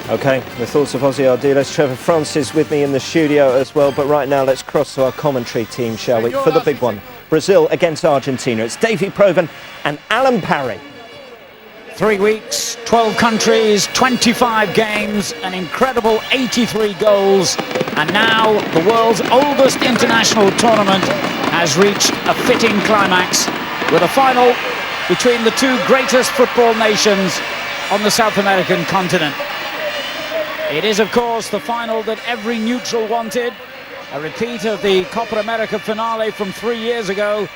Okay, the thoughts of Ossie Ardiles. Trevor Francis with me in the studio as well, but right now let's cross to our commentary team, shall we, for the big one. Brazil against Argentina. It's Davy Provan and Alan Parry. 3 weeks, 12 countries, 25 games, an incredible 83 goals, and now the world's oldest international tournament has reached a fitting climax with a final between the two greatest football nations on the South American continent. It is, of course, the final that every neutral wanted, a repeat of the Copa America finale from 3 years ago,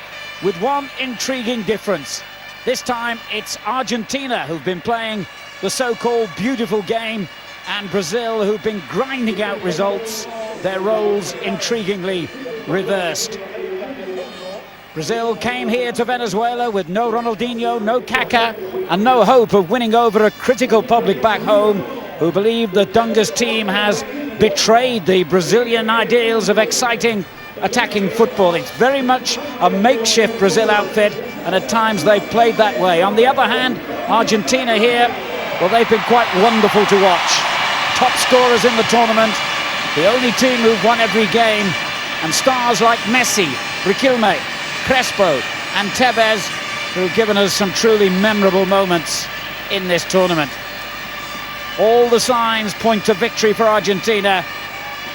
with one intriguing difference. This time it's Argentina who've been playing the so-called beautiful game, and Brazil who've been grinding out results, their roles intriguingly reversed. Brazil came here to Venezuela with no Ronaldinho, no Kaká, and no hope of winning over a critical public back home who believe that Dunga's team has betrayed the Brazilian ideals of exciting attacking football. It's very much a makeshift Brazil outfit, and at times they've played that way. On the other hand, Argentina here, well, they've been quite wonderful to watch. Top scorers in the tournament, the only team who've won every game, and stars like Messi, Riquelme, Crespo and Tevez, who've given us some truly memorable moments in this tournament. All the signs point to victory for Argentina,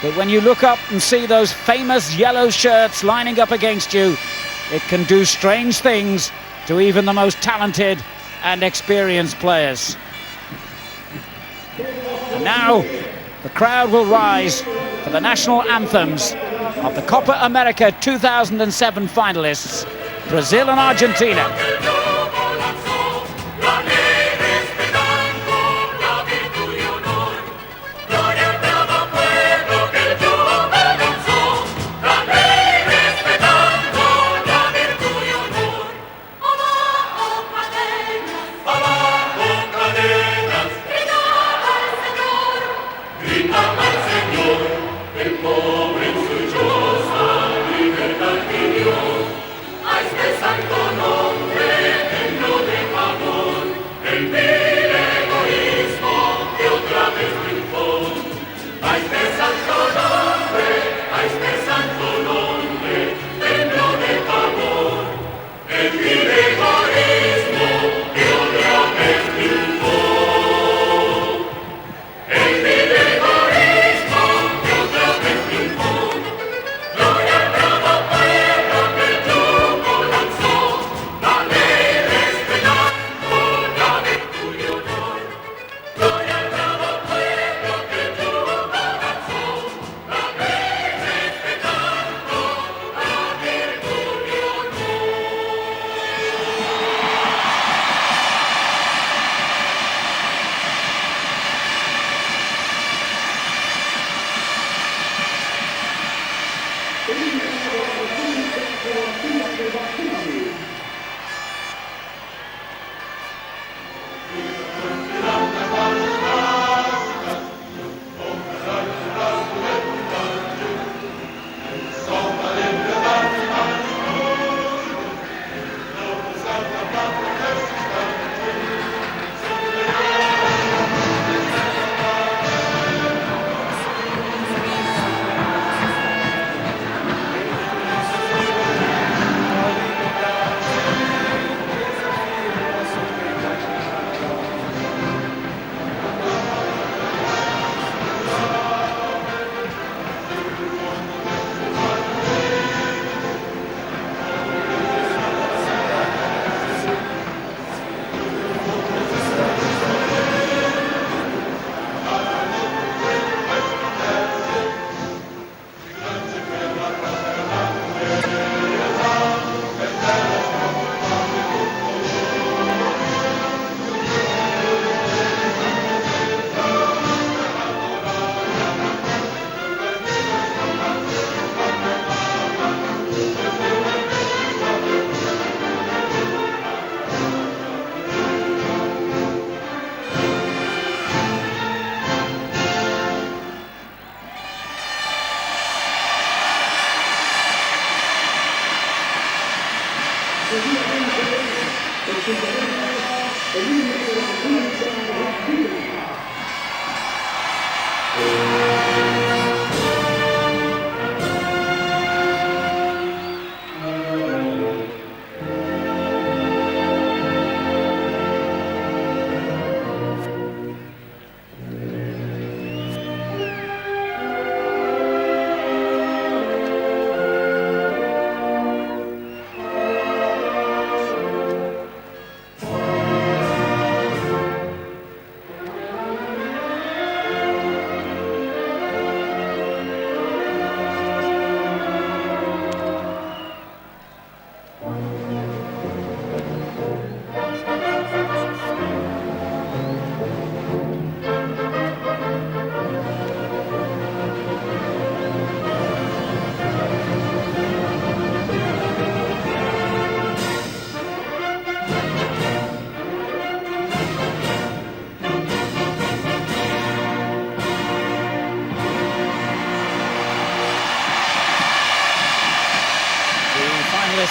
but when you look up and see those famous yellow shirts lining up against you, it can do strange things to even the most talented and experienced players. And now the crowd will rise for the national anthems of the Copa America 2007 finalists, Brazil and Argentina. A este santo nombre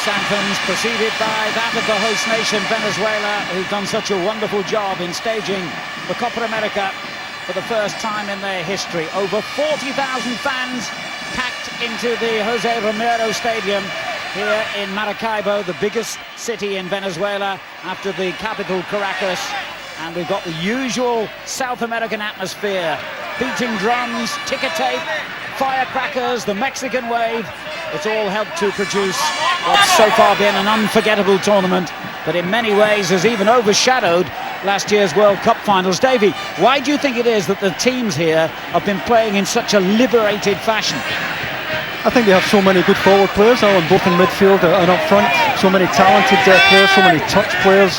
Nationalist anthems, preceded by that of the host nation, Venezuela, who've done such a wonderful job in staging the Copa America for the first time in their history. Over 40,000 fans packed into the Jose Romero Stadium here in Maracaibo, the biggest city in Venezuela after the capital, Caracas. And we've got the usual South American atmosphere. Beating drums, ticker tape, firecrackers, the Mexican wave. It's all helped to produce what's so far been an unforgettable tournament, but in many ways has even overshadowed last year's World Cup finals. Davey, why do you think it is that the teams here have been playing in such a liberated fashion? I think they have so many good forward players, Alan, both in midfield and up front. So many talented players, so many touch players,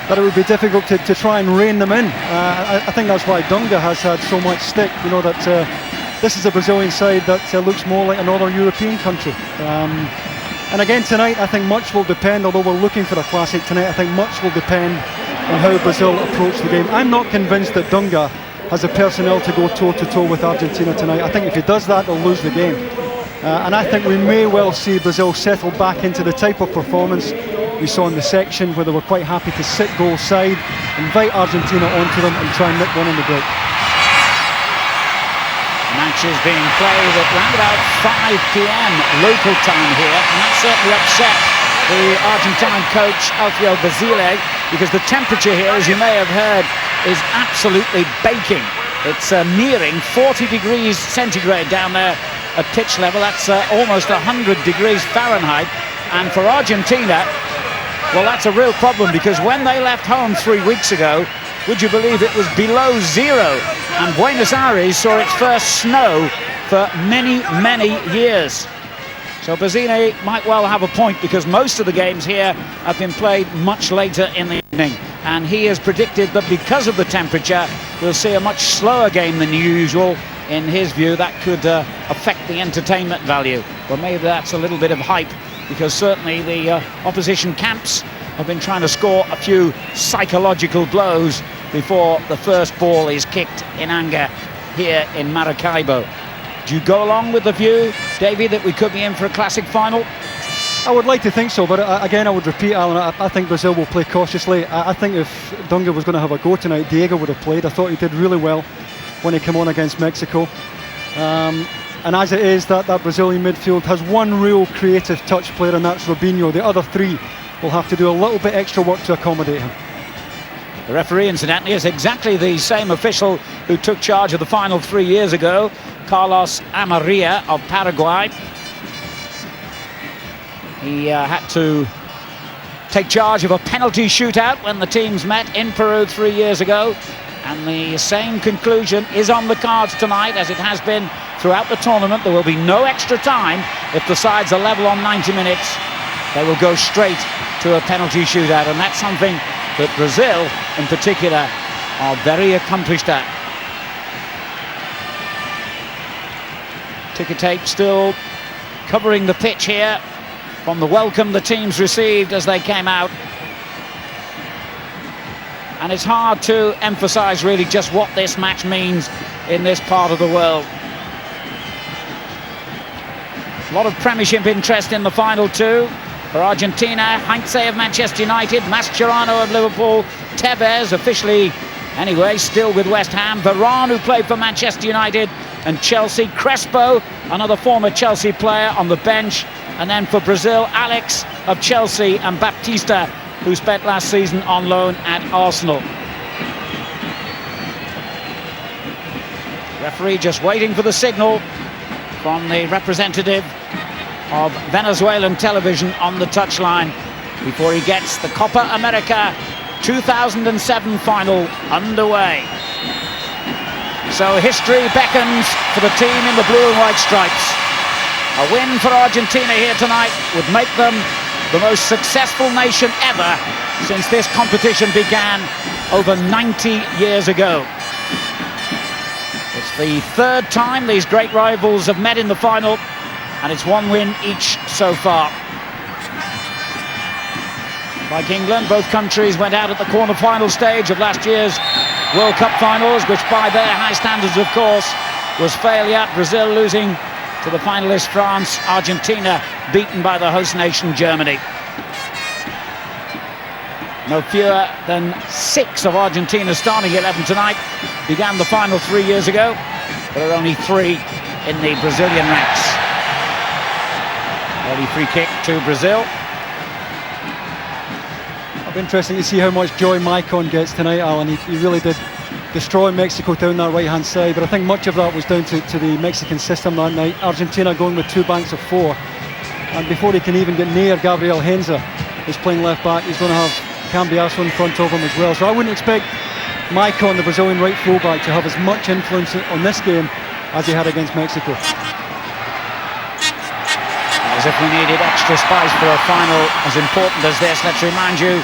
that it would be difficult to try and rein them in. I think that's why Dunga has had so much stick. You know, that this is a Brazilian side that looks more like another European country. And again tonight, I think much will depend, although we're looking for a classic tonight, I think much will depend on how Brazil approach the game. I'm not convinced that Dunga has the personnel to go toe-to-toe with Argentina tonight. I think if he does that, they'll lose the game. And I think we may well see Brazil settle back into the type of performance we saw in the section, where they were quite happy to sit goal side, invite Argentina onto them and try and nick one in the break. The match is being played at around about 5 p.m. local time here, and that certainly upset the Argentine coach Alfio Basile, because the temperature here, as you may have heard, is absolutely baking. It's nearing 40 degrees centigrade down there at pitch level. That's almost 100 degrees Fahrenheit, and for Argentina, well, that's a real problem, because when they left home 3 weeks ago, would you believe it was below zero? And Buenos Aires saw its first snow for many, many years. So Basile might well have a point, because most of the games here have been played much later in the evening. And he has predicted that because of the temperature, we'll see a much slower game than usual. In his view, that could affect the entertainment value. Well, maybe that's a little bit of hype, because certainly the opposition camps have been trying to score a few psychological blows before the first ball is kicked in anger here in Maracaibo. Do you go along with the view, Davey, that we could be in for a classic final? I would like to think so, but again, I would repeat, Alan, I think Brazil will play cautiously. I think if Dunga was going to have a go tonight, Diego would have played. I thought he did really well when he came on against Mexico. And as it is, that Brazilian midfield has one real creative touch player, and that's Robinho. The other three will have to do a little bit extra work to accommodate him. The referee, incidentally, is exactly the same official who took charge of the final 3 years ago, Carlos Amarilla of Paraguay. He had to take charge of a penalty shootout when the teams met in Peru 3 years ago. And the same conclusion is on the cards tonight, as it has been throughout the tournament. There will be no extra time if the sides are level on 90 minutes. They will go straight to a penalty shootout, and that's something that Brazil, in particular, are very accomplished at. Ticker tape still covering the pitch here from the welcome the teams received as they came out. And it's hard to emphasize really just what this match means in this part of the world. A lot of Premiership interest in the final two. For Argentina, Heinze of Manchester United, Mascherano of Liverpool, Tevez, officially anyway, still with West Ham, Varane, who played for Manchester United and Chelsea, Crespo, another former Chelsea player, on the bench. And then for Brazil, Alex of Chelsea and Baptista, who spent last season on loan at Arsenal. Referee just waiting for the signal from the representative of Venezuelan television on the touchline before he gets the Copa America 2007 final underway. So history beckons for the team in the blue and white stripes. A win for Argentina here tonight would make them the most successful nation ever since this competition began over 90 years ago. It's the third time these great rivals have met in the final, and it's one win each so far. Like England, both countries went out at the quarter-final stage of last year's World Cup finals, which by their high standards, of course, was failure. Brazil losing to the finalist France, Argentina beaten by the host nation Germany. No fewer than 6 of Argentina's starting 11 tonight began the final 3 years ago. There are only 3 in the Brazilian ranks. Early free kick to Brazil. It'll be interesting to see how much joy Maicon gets tonight, Alan. He really did destroy Mexico down that right-hand side, but I think much of that was down to the Mexican system that night. Argentina going with 2 banks of 4, and before he can even get near Gabriel Henze, who's playing left back, he's going to have Cambiasso in front of him as well. So I wouldn't expect Maicon, the Brazilian right fullback, to have as much influence on this game as he had against Mexico. As if we needed extra spice for a final as important as this. Let's remind you,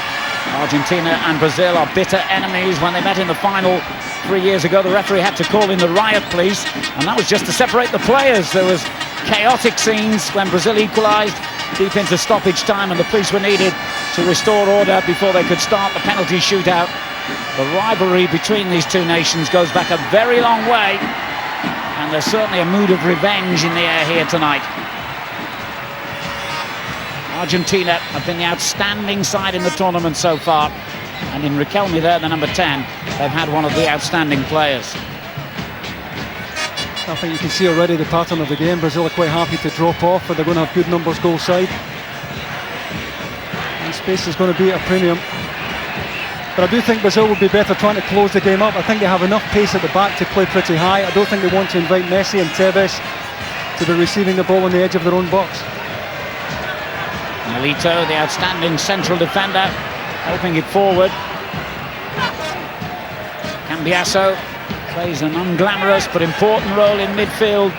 Argentina and Brazil are bitter enemies. When they met in the final 3 years ago, the referee had to call in the riot police, and that was just to separate the players. There was chaotic scenes when Brazil equalised deep into stoppage time, and the police were needed to restore order before they could start the penalty shootout. The rivalry between these two nations goes back a very long way, and there's certainly a mood of revenge in the air here tonight. Argentina have been the outstanding side in the tournament so far, and in Riquelme there, the number 10, they've had one of the outstanding players. I think you can see already the pattern of the game. Brazil are quite happy to drop off, but they're going to have good numbers goal side, and space is going to be at a premium. But I do think Brazil would be better trying to close the game up. I think they have enough pace at the back to play pretty high. I don't think they want to invite Messi and Tevez to be receiving the ball on the edge of their own box. Milito, the outstanding central defender, helping it forward. Cambiasso plays an unglamorous but important role in midfield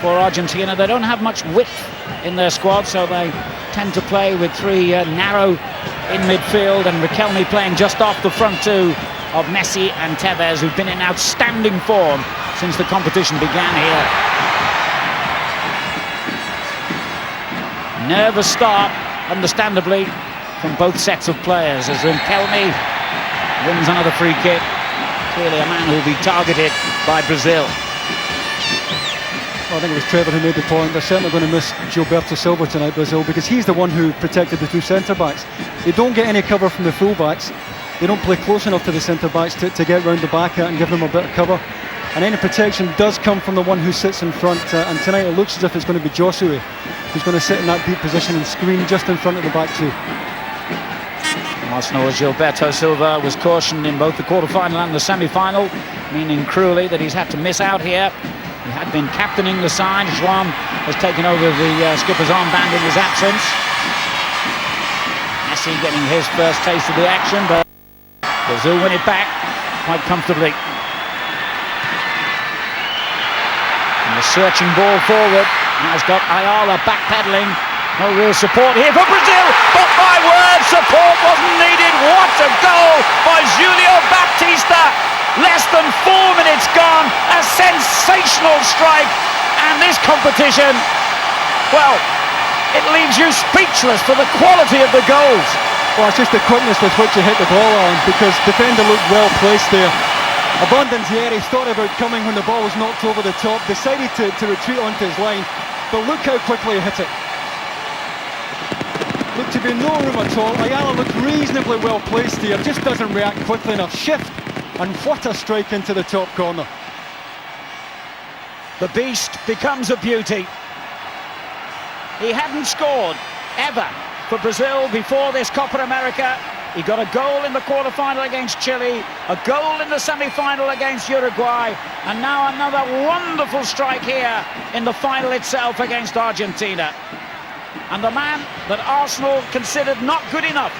for Argentina. They don't have much width in their squad, so they tend to play with 3 narrow in midfield, and Riquelme playing just off the front 2 of Messi and Tevez, who've been in outstanding form since the competition began here. Nervous start, understandably, from both sets of players as Riquelme wins another free kick. Clearly a man who will be targeted by Brazil. Well, I think it was Trevor who made the point. They're certainly going to miss Gilberto Silva tonight, Brazil, because he's the one who protected the 2 centre-backs. They don't get any cover from the full-backs. They don't play close enough to the centre-backs to get round the back and give them a bit of cover. And any protection does come from the one who sits in front. And tonight it looks as if it's going to be Josue who's going to sit in that deep position and screen just in front of the back 2. Arsenal's Gilberto Silva was cautioned in both the quarter-final and the semi-final, meaning cruelly that he's had to miss out here. He had been captaining the side. João has taken over the skipper's armband in his absence. Messi getting his first taste of the action, but Brazil win it back quite comfortably. And the searching ball forward has got Ayala backpedaling. No real support here for Brazil, but my word, support wasn't needed. What a goal by Julio Baptista! Less than 4 minutes gone, a sensational strike, and this competition, well, it leaves you speechless for the quality of the goals. Well, it's just the quickness with which he hit the ball on, because defender looked well placed there. Abondanzieri thought about coming when the ball was knocked over the top, decided to retreat onto his line, but look how quickly he hit it. Looked to be no room at all. Ayala looked reasonably well placed here, just doesn't react quickly enough. Shift, and what a strike into the top corner. The beast becomes a beauty. He hadn't scored ever for Brazil before this Copa America. He got a goal in the quarter-final against Chile, a goal in the semi-final against Uruguay, and now another wonderful strike here in the final itself against Argentina. And the man that Arsenal considered not good enough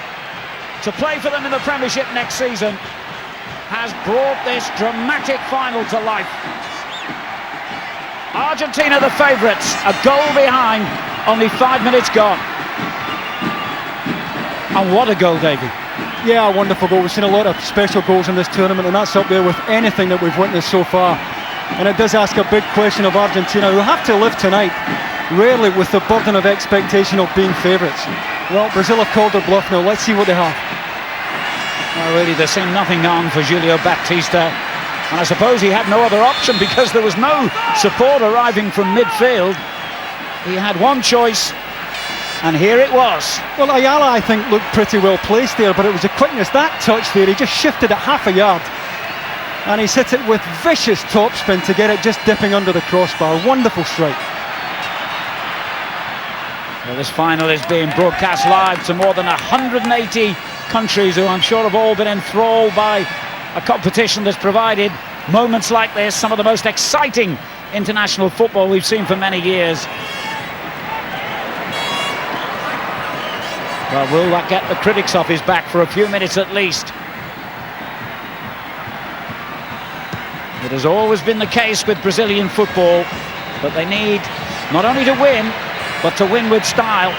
to play for them in the Premiership next season has brought this dramatic final to life. Argentina the favourites, a goal behind, only 5 minutes gone. And what a goal, Davey. Yeah, a wonderful goal. We've seen a lot of special goals in this tournament, and that's up there with anything that we've witnessed so far. And it does ask a big question of Argentina, who have to live tonight rarely with the burden of expectation of being favourites. Well, Brazil have called their bluff now. Let's see what they have. Well, really, there seemed nothing on for Julio Baptista, and I suppose he had no other option because there was no support arriving from midfield. he had one choice, and here it was. Well, Ayala, I think, looked pretty well placed there, but it was the quickness, that touch there, he just shifted it half a yard. And he's hit it with vicious topspin to get it just dipping under the crossbar. Wonderful strike. Well, this final is being broadcast live to more than 180 countries who I'm sure have all been enthralled by a competition that's provided moments like this, some of the most exciting international football we've seen for many years. Well, will that get the critics off his back for a few minutes at least? It has always been the case with Brazilian football that they need not only to win, but to win with style.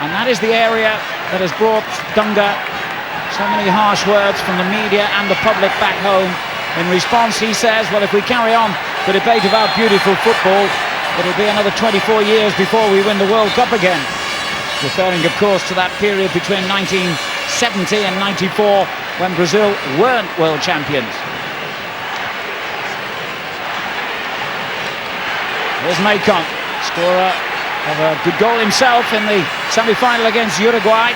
And that is the area that has brought Dunga so many harsh words from the media and the public back home. In response, he says, well, if we carry on the debate about beautiful football, it'll be another 24 years before we win the World Cup again. Referring, of course, to that period between 1970 and 94 when Brazil weren't world champions. Here's Maicon, scorer of a good goal himself in the semi-final against Uruguay.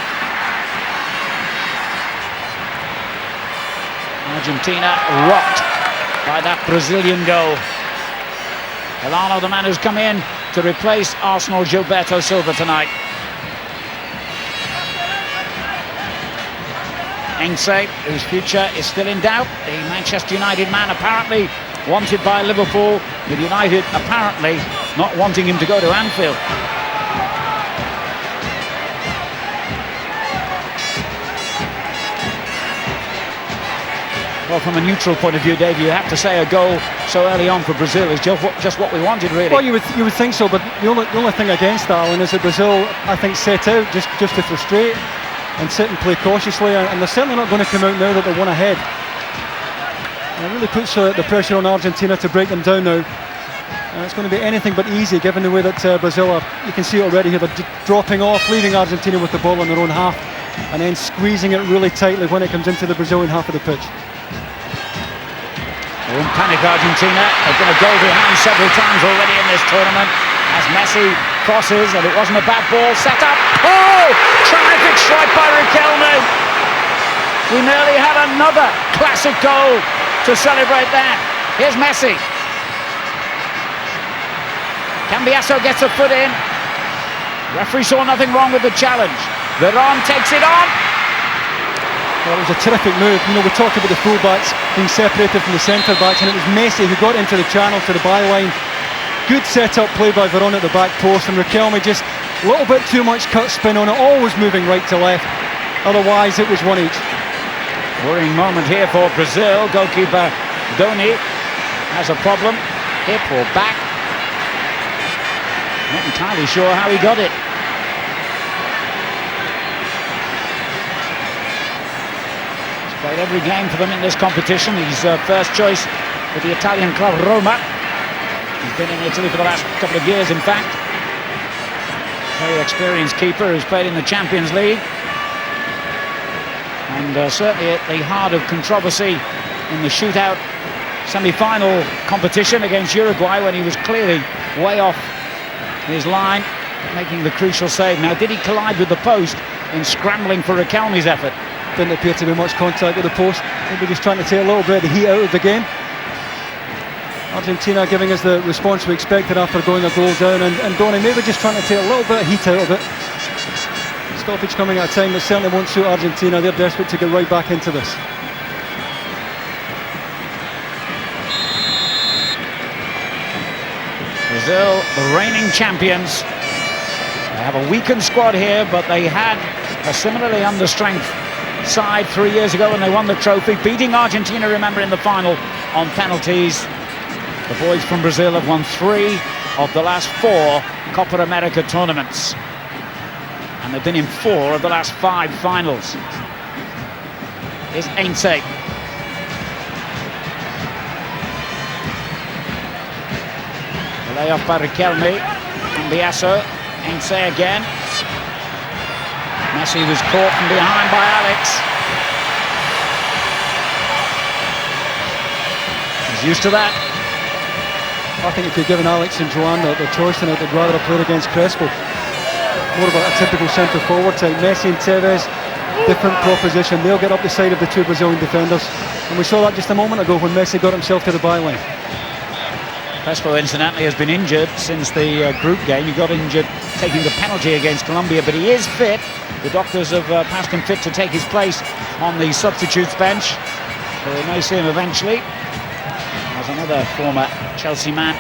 Argentina rocked by that Brazilian goal. Elano, the man who's come in to replace Arsenal Gilberto Silva tonight. Heinze, whose future is still in doubt, the Manchester United man apparently wanted by Liverpool, with United apparently not wanting him to go to Anfield. Well, from a neutral point of view, Dave, you have to say a goal so early on for Brazil is just what we wanted, really. Well, you would think so, but the only thing against that, Alan, is that Brazil, I think, set out just to frustrate and sit and play cautiously, and they're certainly not going to come out now that they're one ahead. And it really puts the pressure on Argentina to break them down now. It's going to be anything but easy, given the way that Brazil are. You can see it already here, they're dropping off, leaving Argentina with the ball in their own half, and then squeezing it really tightly when it comes into the Brazilian half of the pitch. They're in panic, Argentina. They've been a goal behind several times already in this tournament as Messi crosses, and it wasn't a bad ball set up. Oh! Terrific strike by Riquelme. We nearly had another classic goal to celebrate that. Here's Messi. Cambiasso gets a foot in. Referee saw nothing wrong with the challenge. Veron takes it on. Well, it was a terrific move. You know, we talked about the full-backs being separated from the centre-backs, and it was Messi who got into the channel to the byline. Good set-up play by Veron at the back post, and Riquelme just a little bit too much cut spin on it, always moving right to left. Otherwise, it was one each. Worrying moment here for Brazil. Goalkeeper Doni has a problem. Hip or back. Not entirely sure how he got it. Played every game for them in this competition. He's first choice with the Italian club Roma. He's been in Italy for the last couple of years, in fact. Very experienced keeper who's played in the Champions League. And certainly at the heart of controversy in the shootout semi-final competition against Uruguay, when he was clearly way off his line, making the crucial save. Now, did he collide with the post in scrambling for Riquelme's effort? Didn't appear to be much contact with the post. Maybe just trying to take a little bit of the heat out of the game. Argentina giving us the response we expected after going a goal down, and Donny maybe just trying to take a little bit of heat out of it. Stoppage coming at a time that certainly won't suit Argentina. They're desperate to get right back into this. Brazil, the reigning champions. They have a weakened squad here, but they had a similarly understrength side 3 years ago when they won the trophy, beating Argentina, remember, in the final on penalties. The boys from Brazil have won 3 of the last 4 Copa America tournaments, and they've been in 4 of the last 5 finals. Here's Heinze. The layoff by Riquelme. Cambiasso. Heinze again. Messi was caught from behind by Alex. He's used to that. I think if you're giving Alex and Joan the choice tonight, they'd rather have played against Crespo. More of a typical centre forward type. Messi and Tevez, different proposition. They'll get up the side of the two Brazilian defenders. And we saw that just a moment ago when Messi got himself to the byline. Crespo, incidentally, has been injured since the group game. He got injured taking the penalty against Colombia, but he is fit. The doctors have passed him fit to take his place on the substitutes bench. So we may see him eventually. As another former Chelsea man,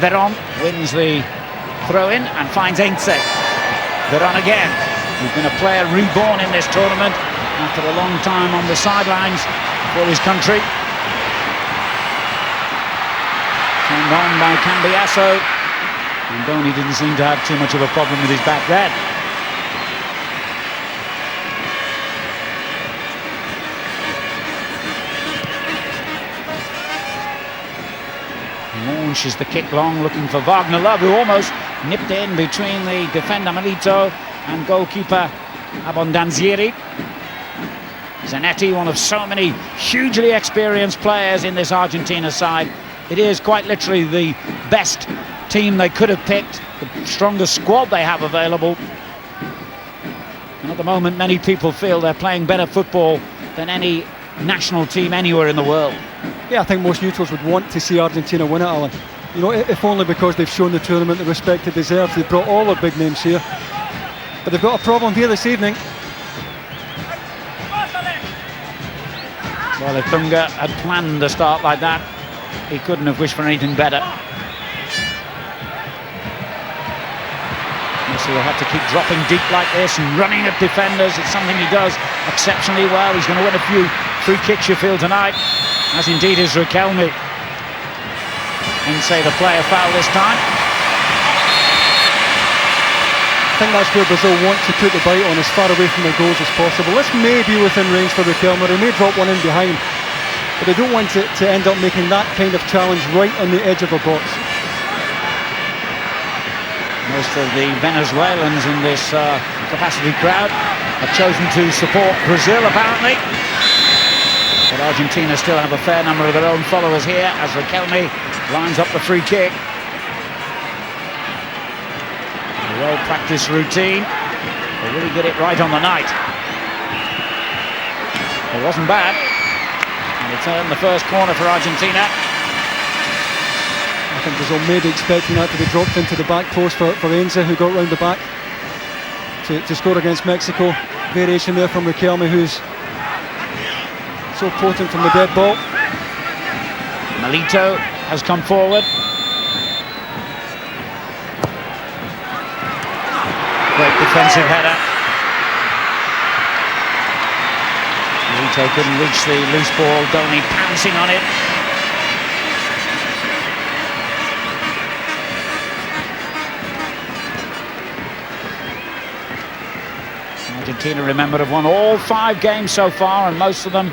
Veron wins the throw-in and finds Heinze. Veron again, who's been a player reborn in this tournament after a long time on the sidelines for his country. Turned on by Cambiasso, and Donny didn't seem to have too much of a problem with his back then. Launches the kick long, looking for Wagner Love, who almost nipped in between the defender Melito and goalkeeper Abondanzieri. Zanetti, one of so many hugely experienced players in this Argentina side. It is quite literally the best team they could have picked, the strongest squad they have available. And at the moment, many people feel they're playing better football than any national team anywhere in the world. Yeah, I think most neutrals would want to see Argentina win it, Alan. You know, if only because they've shown the tournament the respect it deserves. They've brought all their big names here. But they've got a problem here this evening. Well, if Dunga had planned a start like that, he couldn't have wished for anything better. Messi will have to keep dropping deep like this and running at defenders. It's something he does exceptionally well. He's going to win a few free kicks, you feel, tonight, as indeed is Riquelme. And say the player foul this time. I think that's where Brazil want to put the bite on, as far away from their goals as possible. This may be within range for Riquelme. They may drop one in behind, but they don't want to end up making that kind of challenge right on the edge of a box. Most of the Venezuelans in this capacity crowd have chosen to support Brazil, apparently. But Argentina still have a fair number of their own followers here as Riquelme lines up the free kick. A well-practiced routine. They really get it right on the night. It wasn't bad. And they turned the first corner for Argentina. I think Brazil may be expecting that to be dropped into the back post for Heinze, who got round the back to score against Mexico. Variation there from Riquelme, who's so potent from the dead ball. Melito has come forward. Great defensive header. Melito couldn't reach the loose ball. Donny pouncing on it. Argentina, remember, have won all 5 games so far, and most of them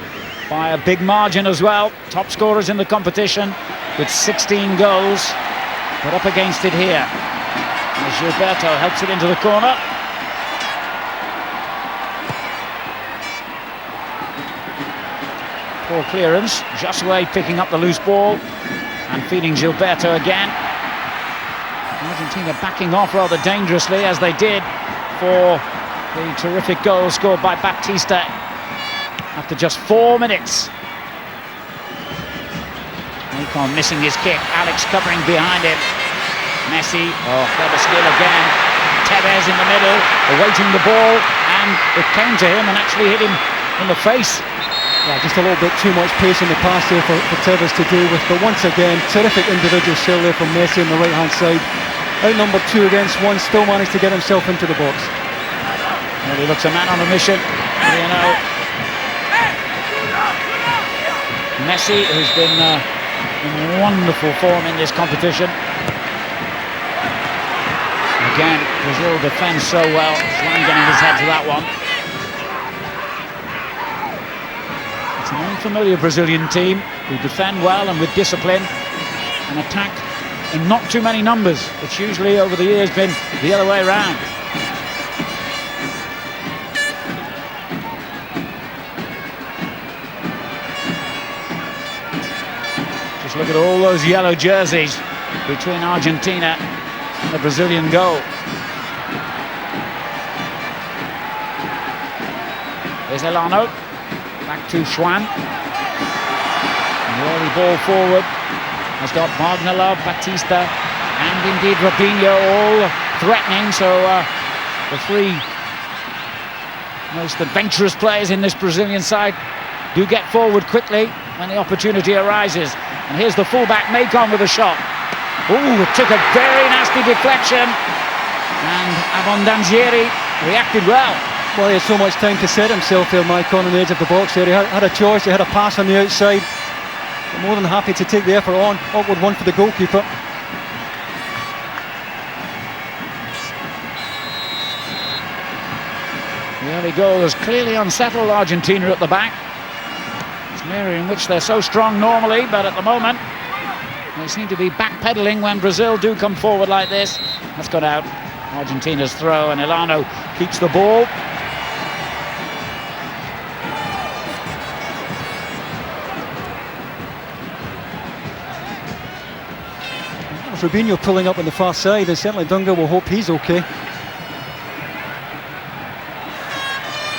by a big margin as well. Top scorers in the competition with 16 goals. But up against it here as Gilberto helps it into the corner. Poor clearance. Josue picking up the loose ball and feeding Gilberto again. Argentina backing off rather dangerously, as they did for the terrific goal scored by Baptista after just 4 minutes. Macon missing his kick. Alex covering behind him. Messi, clever skill again. Tevez in the middle, awaiting the ball, and it came to him and actually hit him in the face. Yeah, just a little bit too much pace in the pass there for Tevez to deal with. But once again, terrific individual skill there from Messi on the right-hand side. Outnumbered 2 against 1, still managed to get himself into the box. Well, he looks a man on a mission. You know, Messi, who's been in wonderful form in this competition. Again, Brazil defends so well. Zwan getting his head to that one. It's an unfamiliar Brazilian team who defend well and with discipline and attack in not too many numbers. It's usually over the years been the other way around. Look at all those yellow jerseys between Argentina and the Brazilian goal. There's Elano, back to Schwan. The early ball forward has got Wagner, Batista, and indeed Robinho all threatening. So the three most adventurous players in this Brazilian side do get forward quickly when the opportunity arises. And here's the fullback, Macon, with a shot. Ooh, it took a very nasty deflection, and Abondanzieri reacted well. Well, he had so much time to set himself there, Maicon, on the edge of the box there. He had a choice, he had a pass on the outside. More than happy to take the effort on. Awkward one for the goalkeeper. The early goal has clearly unsettled Argentina at the back. It's an area in which they're so strong normally, but at the moment they seem to be backpedaling when Brazil do come forward like this. That's got out. Argentina's throw, and Elano keeps the ball. Robinho pulling up on the far side, and certainly Dunga will hope he's okay.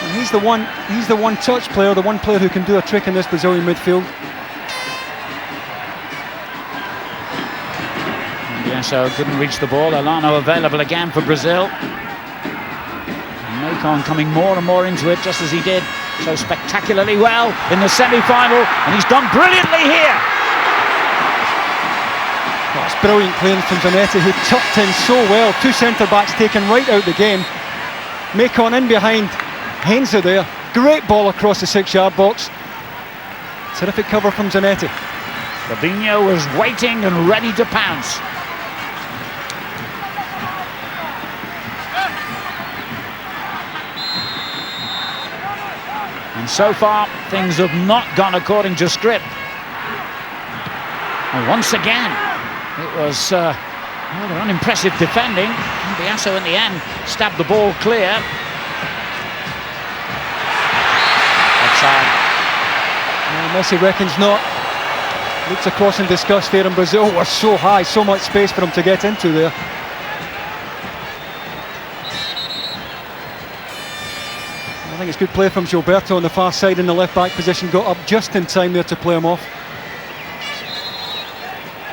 And he's the one touch player, the one player who can do a trick in this Brazilian midfield. So couldn't reach the ball. Elano available again for Brazil. Macon coming more and more into it, just as he did so spectacularly well in the semi-final, and he's done brilliantly here. That's brilliant playing from Zanetti, who tucked in so well. Two centre-backs taken right out the game. Macon in behind Heinze there. Great ball across the 6-yard box. Terrific cover from Zanetti. Robinho was waiting and ready to pounce. And so far, things have not gone according to script. And once again, it was rather unimpressive defending. Cambiasso in the end stabbed the ball clear. Offside. Messi reckons not. Looks across in disgust there, and Brazil was so high, so much space for him to get into there. I think it's good play from Gilberto on the far side in the left-back position. Got up just in time there to play him off.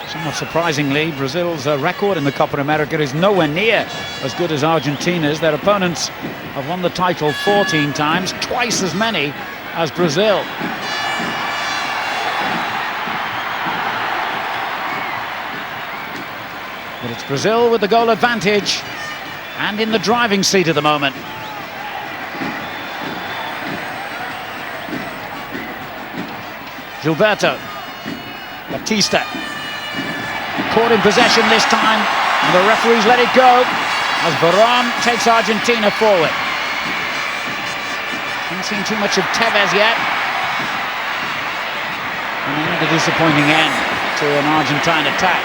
Somewhat surprisingly, Brazil's record in the Copa America is nowhere near as good as Argentina's. Their opponents have won the title 14 times, twice as many as Brazil. But it's Brazil with the goal advantage and in the driving seat at the moment. Gilberto, Batista, caught in possession this time, and the referees let it go as Varane takes Argentina forward. Haven't seen too much of Tevez yet, and a disappointing end to an Argentine attack.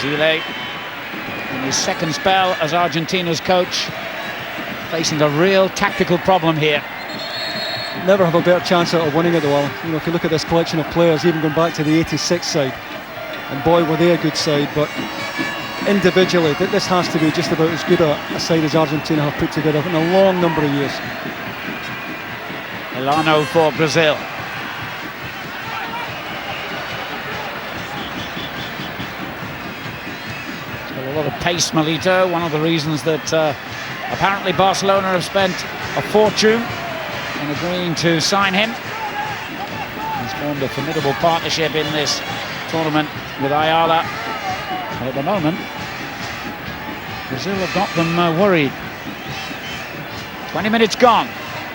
Zile, in his second spell as Argentina's coach, facing a real tactical problem here. Never have a better chance of winning it, though. You know, if you look at this collection of players, even going back to the '86 side, and boy, were they a good side. But individually, this has to be just about as good a side as Argentina have put together in a long number of years. Elano for Brazil. A lot of pace, Melito. One of the reasons that apparently Barcelona have spent a fortune in agreeing to sign him. He's formed a formidable partnership in this tournament with Ayala. But at the moment, Brazil have got them worried. 20 minutes gone.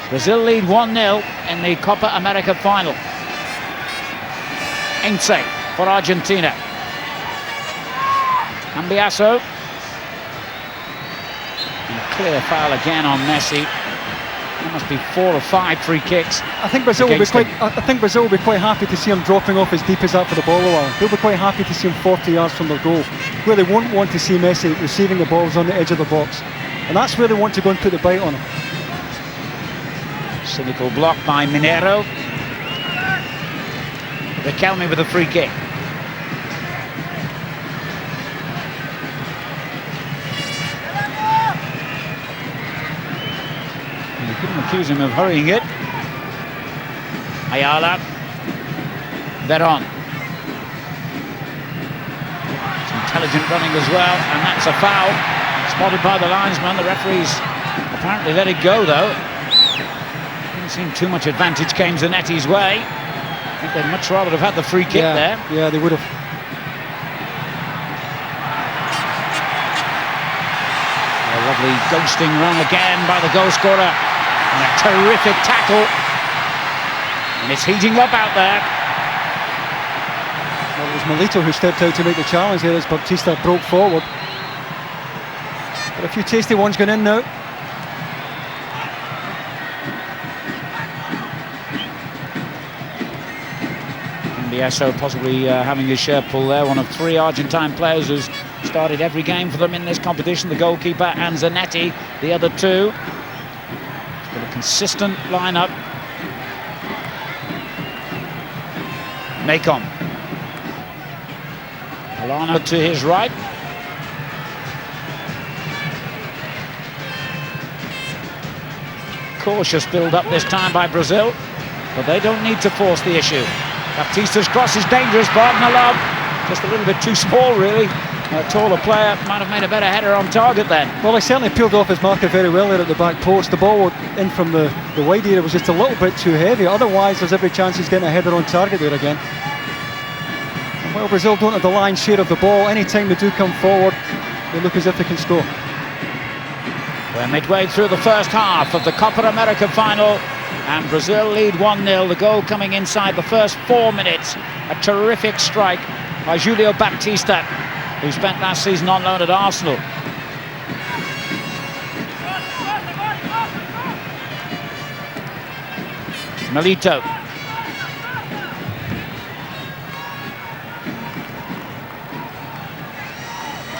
Brazil lead 1-0 in the Copa America final. Heinze for Argentina. Cambiasso. Clear foul again on Messi. There must be 4 or 5 free kicks. I think Brazil will be quite happy to see him dropping off as deep as that for the ball. They'll be quite happy to see him 40 yards from their goal. Where they won't want to see Messi receiving the balls on the edge of the box. And that's where they want to go and put the bite on him. Cynical block by Minero. Riquelme with a free kick. And you couldn't accuse him of hurrying it. Ayala. Veron. It's intelligent running as well, and that's a foul. Spotted by the linesman. The referees apparently let it go, though. Didn't seem too much advantage came Zanetti's way. I think they'd much rather have had the free kick there. Yeah, they would have. A lovely ghosting run again by the goal scorer. And a terrific tackle. And it's heating up out there. Well, it was Milito who stepped out to make the challenge there as Baptista broke forward. But a few tasty ones going in now. Cambiasso possibly having his share pull there. One of 3 Argentine players who's started every game for them in this competition. The goalkeeper and Zanetti, the other 2. It's got a consistent lineup. Macon. Alana to his right. Cautious build-up this time by Brazil, but they don't need to force the issue. Baptista's cross is dangerous. Wagner Love, just a little bit too small, really. A taller player might have made a better header on target then. Well, he certainly peeled off his marker very well there at the back post. The ball in from the wide area was just a little bit too heavy. Otherwise, there's every chance he's getting a header on target there again. And while Brazil don't have the lion's share of the ball, any time they do come forward, they look as if they can score. We're midway through the first half of the Copa America final, and Brazil lead 1-0. The goal coming inside the first 4 minutes. A terrific strike by Julio Baptista, who spent last season on loan at Arsenal. Milito.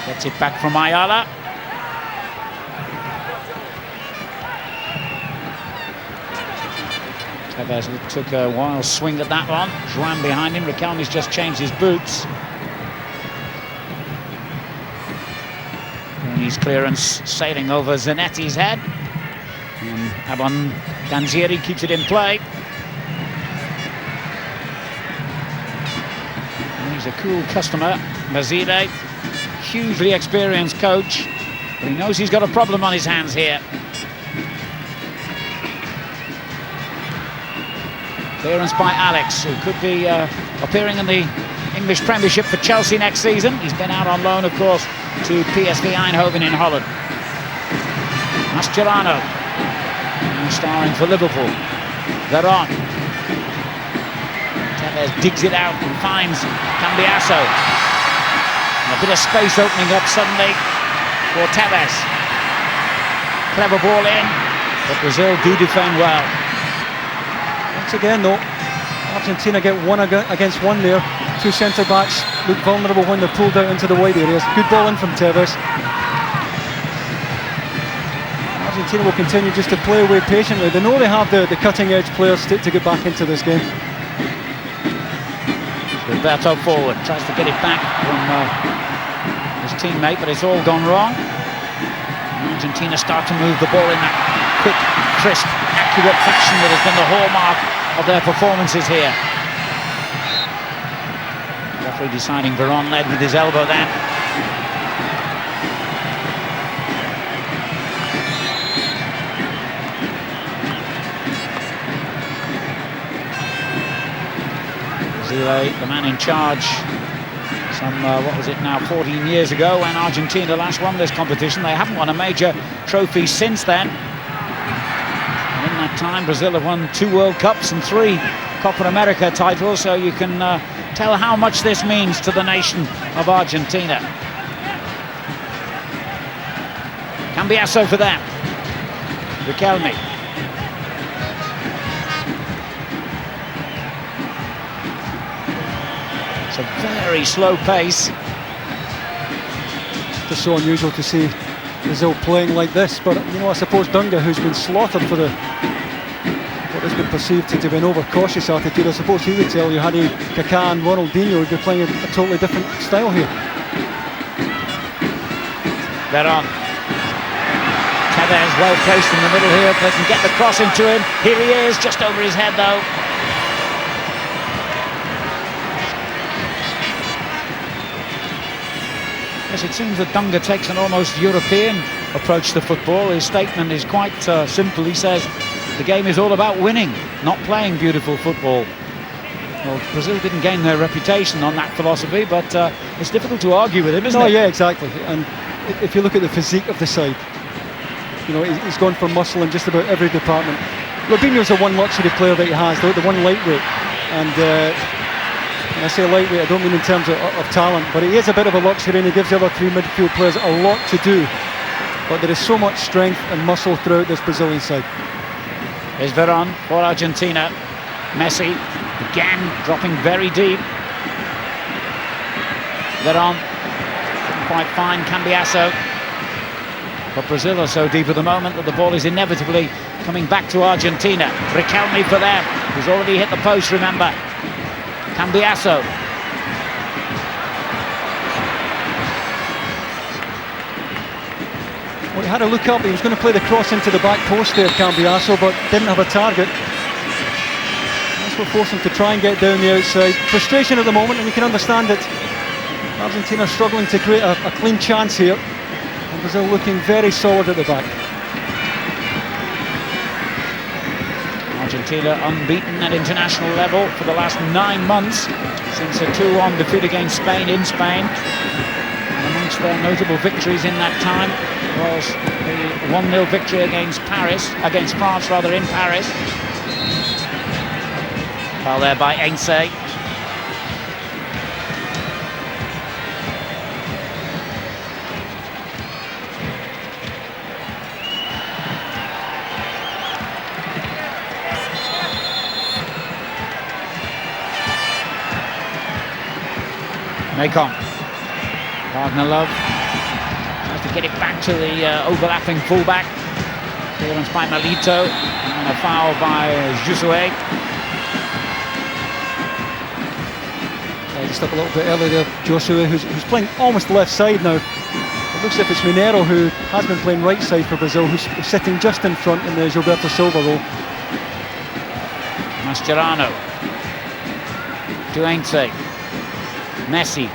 Gets it back from Ayala. Tevez took a wild swing at that one. Juan behind him. Riquelme's just changed his boots. Rooney's clearance sailing over Zanetti's head. And Abon Danzieri keeps it in play. And he's a cool customer, Basile. Hugely experienced coach, but he knows he's got a problem on his hands here. Clearance by Alex, who could be appearing in the English Premiership for Chelsea next season. He's been out on loan, of course, to PSV Eindhoven in Holland. Mascherano, starring for Liverpool. Veron. Tevez digs it out and finds Cambiasso. And a bit of space opening up suddenly for Tevez. Clever ball in, but Brazil do defend well. Once again, though, Argentina get 1 against 1 there. 2 centre-backs look vulnerable when they're pulled out into the wide areas. Good ball in from Tevez. Argentina will continue just to play away patiently. They know they have the cutting-edge players to get back into this game. Roberto forward, tries to get it back from his teammate, but it's all gone wrong. Argentina start to move the ball in that quick, crisp, accurate fashion that has been the hallmark of their performances here. Referee deciding Veron led with his elbow then. Zile, the man in charge, what was it now, 14 years ago when Argentina last won this competition. They haven't won a major trophy since then. And in that time, Brazil have won 2 World Cups and 3 Copa America titles, so you can tell how much this means to the nation of Argentina. Cambiasso for them. Riquelme. It's a very slow pace. It's so unusual to see Brazil playing like this, but you know, I suppose Dunga, who's been slaughtered for what has been perceived to be an overcautious attitude, I suppose he would tell you, had he Kaká and Ronaldinho, would be playing a totally different style here. Veron. Tevez well placed in the middle here, they can get the cross into him. Here he is, just over his head though. Yes, it seems that Dunga takes an almost European approach to football. His statement is quite simple. He says the game is all about winning, not playing beautiful football. Well, Brazil didn't gain their reputation on that philosophy, but it's difficult to argue with him, isn't it? Oh yeah, exactly. And if you look at the physique of the side, you know, he's gone for muscle in just about every department. Robinho's the one luxury player that he has, the one lightweight. And when I say lightweight, I don't mean in terms of talent, but he is a bit of a luxury, and he gives the other three midfield players a lot to do. But there is so much strength and muscle throughout this Brazilian side. Here's Veron for Argentina. Messi again dropping very deep. Veron couldn't quite find Cambiasso. But Brazil are so deep at the moment that the ball is inevitably coming back to Argentina. Riquelme for them. He's already hit the post, remember. Cambiasso. Well, he had a look up, he was going to play the cross into the back post there, Cambiasso, but didn't have a target. That's what forced him to try and get down the outside. Frustration at the moment, and you can understand it. Argentina struggling to create a clean chance here. And Brazil looking very solid at the back. Argentina unbeaten at international level for the last 9 months since a 2-1 defeat against Spain in Spain. And amongst their notable victories in that time was the 1-0 victory against France in Paris. Foul there by Ainse. Macon. Wagner Love tries to get it back to the overlapping fullback. Clearance by Milito, and a foul by Josue. Just up a little bit earlier there, Josue, who's playing almost left side now. It looks like it's Mineiro, who has been playing right side for Brazil, who's sitting just in front in the Gilberto Silva role. Mascherano. To Ainse. Messi.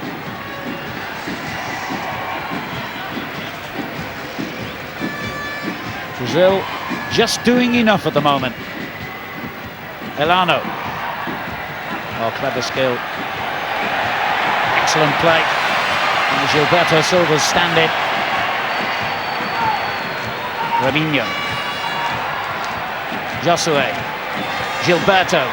Brazil just doing enough at the moment. Elano. Oh, clever skill. Excellent play. And Gilberto Silva's stand-in. Robinho. Josue. Gilberto.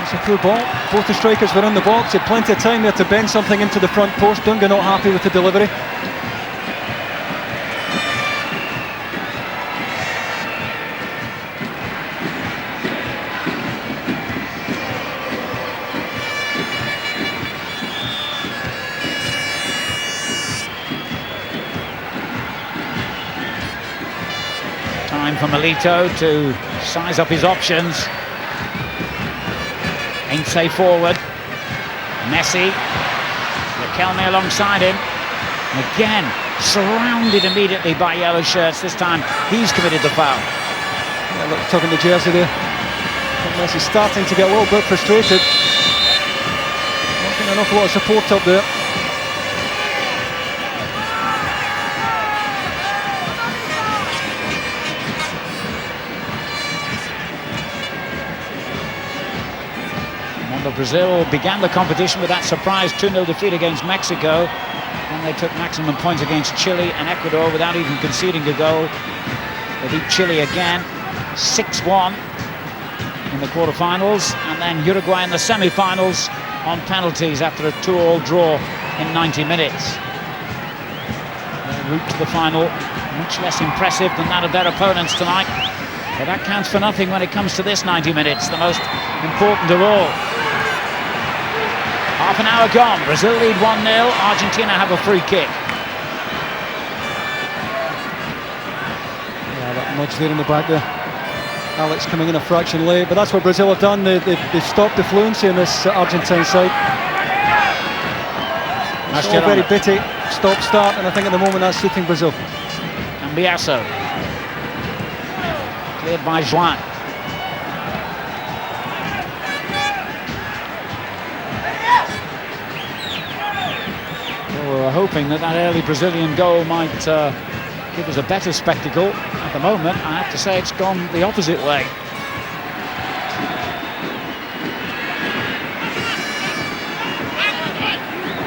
It's a good ball. Both the strikers were in the box. Had plenty of time there to bend something into the front post. Dunga not happy with the delivery. Time for Milito to size up his options. Ainse forward. Messi. Riquelme alongside him. And again, surrounded immediately by yellow shirts. This time, he's committed the foul. Yeah, look, tugging the jersey there. Messi's starting to get a little bit frustrated. Not getting an awful lot of support up there. Brazil began the competition with that surprise 2-0 defeat against Mexico, and they took maximum points against Chile and Ecuador without even conceding a goal. They beat Chile again 6-1 in the quarterfinals, and then Uruguay in the semi-finals on penalties after a 2-2 draw in 90 minutes. Their route to the final much less impressive than that of their opponents tonight, but that counts for nothing when it comes to this 90 minutes, the most important of all. Half an hour gone, Brazil lead 1-0, Argentina have a free kick. Nudge there in the back there. Alex coming in a fraction late, but that's what Brazil have done. They've stopped the fluency in this Argentine side. It's all very bitty, stop-start, and I think at the moment that's suiting Brazil. Cambiasso. Cleared by João. Well, we were hoping that early Brazilian goal might give us a better spectacle. At the moment, I have to say it's gone the opposite way.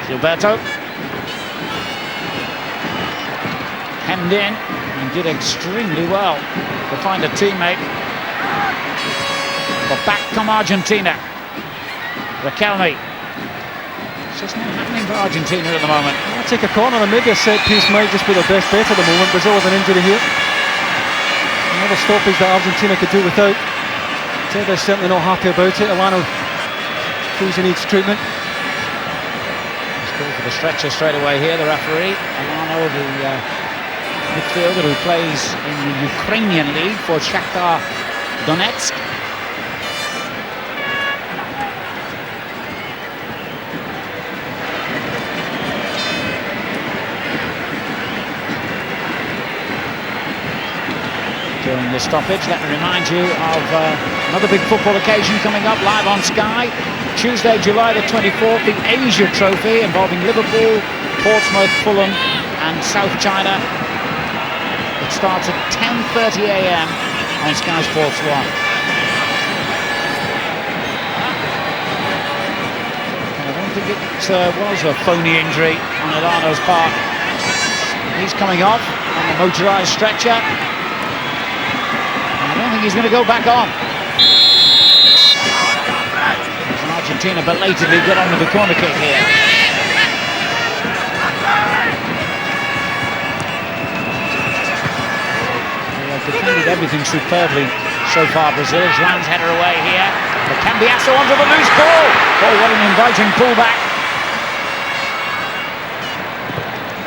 Gilberto. Hemmed in and did extremely well to find a teammate. But back come Argentina. Riquelme. It's just not happening for Argentina at the moment. I'll take a corner and maybe a set piece might just be their best bet at the moment. Brazil with an injury here. Another stoppage that Argentina could do without. Tevez certainly not happy about it. Elano feels he needs treatment. Let's go for the stretcher straight away here, the referee. Elano, the midfielder who plays in the Ukrainian league for Shakhtar Donetsk. During the stoppage, let me remind you of another big football occasion coming up live on Sky. Tuesday, July the 24th, the Asia Trophy involving Liverpool, Portsmouth, Fulham and South China. It starts at 10:30 a.m. on Sky Sports 1. I don't think it was a phony injury on Elano's part. He's coming off on the motorised stretcher. I don't think he's going to go back on. Argentina belatedly get on with the corner kick here. They have defended everything superbly so far, Brazil. João's header away here. But Cambiasso onto the loose ball. Oh, what an inviting pullback.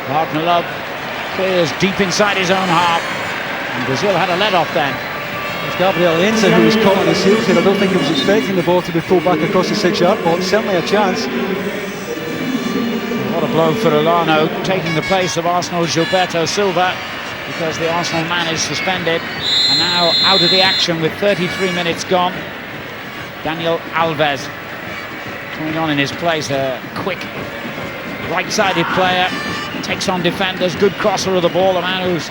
Wagner Love clears deep inside his own half. And Brazil had a let-off then. It's Gabriel Heinze who was caught on his heels here. I don't think he was expecting the ball to be pulled back across the 6-yard box. Certainly a chance. What a blow for Elano, taking the place of Arsenal's Gilberto Silva, because the Arsenal man is suspended and now out of the action with 33 minutes gone. Daniel Alves coming on in his place, a quick right-sided player, takes on defenders, good crosser of the ball, a man who's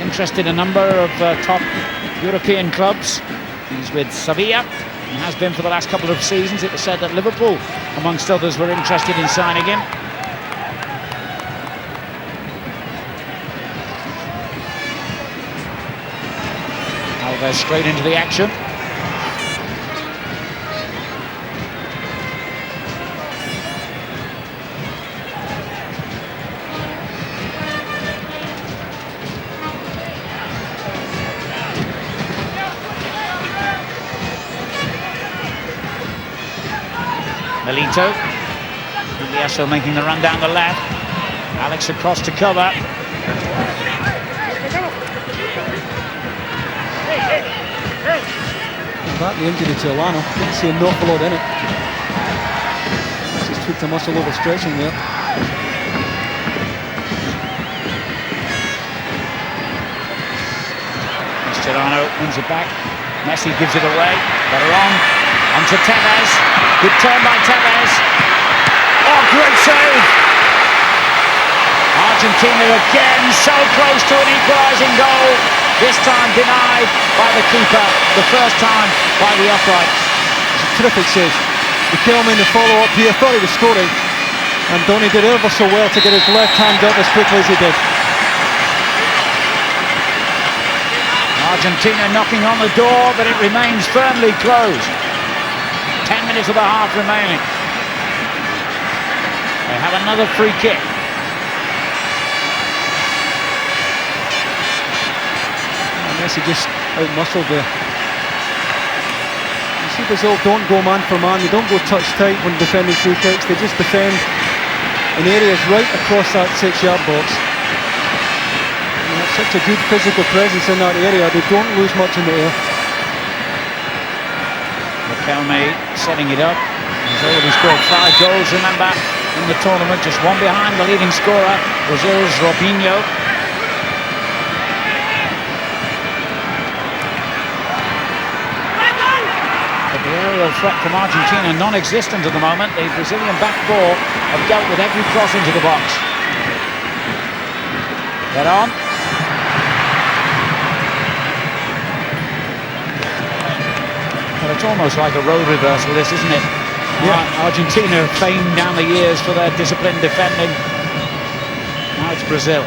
interested a number of top European clubs. He's with Sevilla and has been for the last couple of seasons. It was said that Liverpool, amongst others, were interested in signing him. Alves straight into the action. Milito. Cambiasso making the run down the left. Alex across to cover. That the injury to Elano. Didn't see an awful lot in it. Just tweaked a muscle overstretching there. Mascherano wins it back. Messi gives it away. Better on. Onto Tevez. Good turn by Tevez. Oh, great save! Argentina again so close to an equalising goal. This time denied by the keeper. The first time by the upright. It's a terrific save. Riquelme in the follow-up here thought he was scoring. And Donny did ever so well to get his left hand up as quickly as he did. Argentina knocking on the door, but it remains firmly closed. 10 minutes of the half remaining. They have another free kick. And Messi just out-muscled there. You see Brazil don't go man for man, they don't go touch tight when defending free kicks, they just defend in areas right across that 6-yard box. And that's such a good physical presence in that area. They don't lose much in the air. Riquelme setting it up. He's already scored 5 goals, remember, in the tournament, just one behind the leading scorer, Brazil's Robinho. But the aerial threat from Argentina non-existent at the moment. The Brazilian back four have dealt with every cross into the box. Get on. Well, it's almost like a role reversal, this, isn't it? Yeah. Argentina famed down the years for their disciplined defending. Now it's Brazil.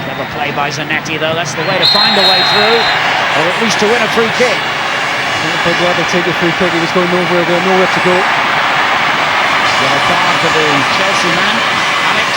Clever play by Zanetti, though. That's the way to find a way through, or at least to win a free kick. They're glad to take the free kick. He was going nowhere there, nowhere to go. Yellow card for the Chelsea man, Alex.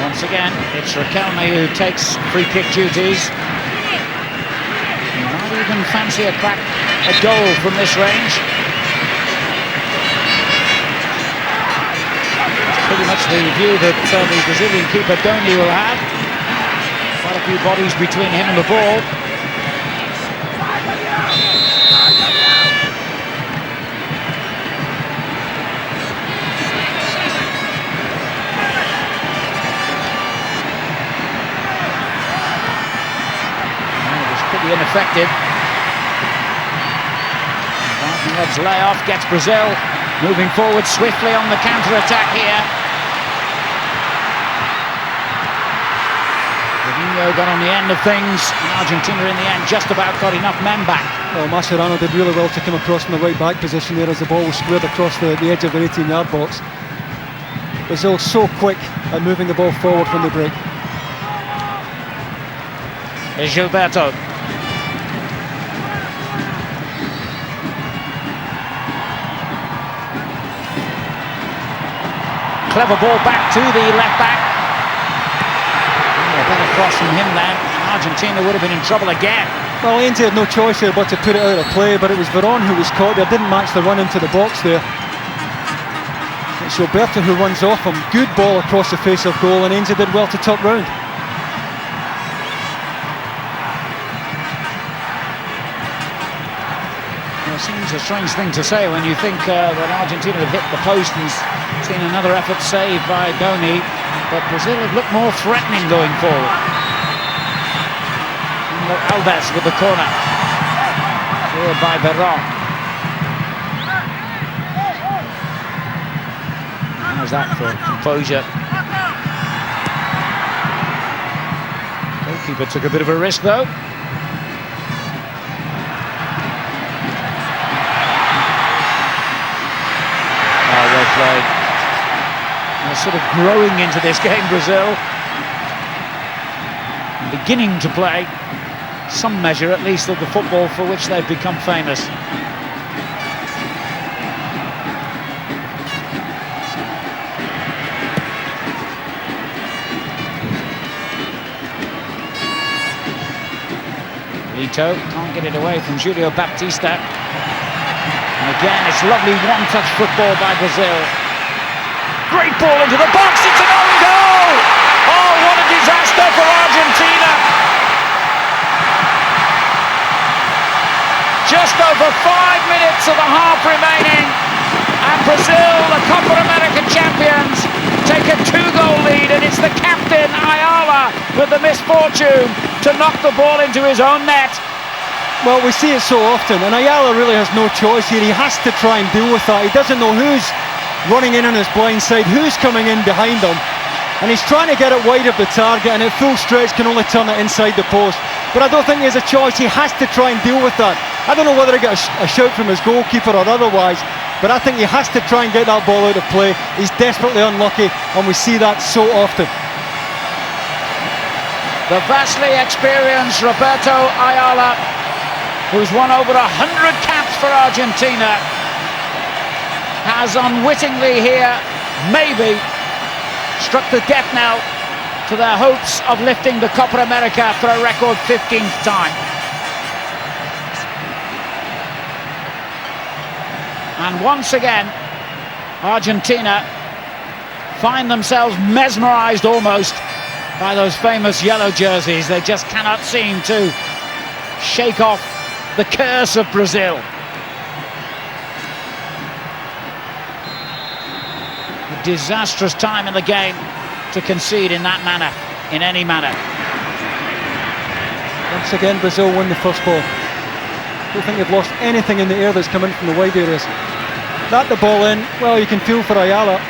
Once again, it's Riquelme who takes free kick duties. He might even fancy a goal from this range. It's pretty much the view that the Brazilian keeper Doni will have. Quite a few bodies between him and the ball. Ineffective. Martinez's layoff gets Brazil moving forward swiftly on the counter-attack here. Robinho got on the end of things, and Argentina in the end just about got enough men back. Well, Mascherano did really well to come across from the right back position there as the ball was squared across the edge of the 18-yard box. Brazil so quick at moving the ball forward from the break. Gilberto. Clever ball back to the left back. A better cross from him then, and Argentina would have been in trouble again. Well, Ainsley had no choice there but to put it out of play, but it was Veron who was caught there, didn't match the run into the box there. It's Gilberto who runs off him. Good ball across the face of goal, and Ainsley did well to tuck round. It seems a strange thing to say when you think that Argentina have hit the post and seen another effort saved by Doni, but Brazil have looked more threatening going forward. And Alves with the corner, cleared by Veron. How's that for composure? Goalkeeper took a bit of a risk though. Played. They're sort of growing into this game, Brazil. Beginning to play some measure, at least, of the football for which they've become famous. Lito can't get it away from Julio Baptista. And again, it's lovely one-touch football by Brazil. Great ball into the box, it's an own goal! Oh, what a disaster for Argentina! Just over 5 minutes of the half remaining, and Brazil, the Copa America champions, take a 2-goal lead, and it's the captain, Ayala, with the misfortune to knock the ball into his own net. Well, we see it so often, and Ayala really has no choice here. He has to try and deal with that. He doesn't know who's running in on his blind side, who's coming in behind him, and he's trying to get it wide of the target, and at full stretch can only turn it inside the post. But I don't think he has a choice. He has to try and deal with that. I don't know whether he got a shout from his goalkeeper or otherwise, but I think he has to try and get that ball out of play. He's desperately unlucky, and we see that so often. The vastly experienced Roberto Ayala, who's won over 100 caps for Argentina, has unwittingly here maybe struck the death knell to their hopes of lifting the Copa America for a record 15th time. And once again, Argentina find themselves mesmerized almost by those famous yellow jerseys. They just cannot seem to shake off the curse of Brazil. A disastrous time in the game to concede in that manner, in any manner. Once again, Brazil win the first ball. I don't think they've lost anything in the air that's come in from the wide areas. That the ball in, well, you can feel for Ayala.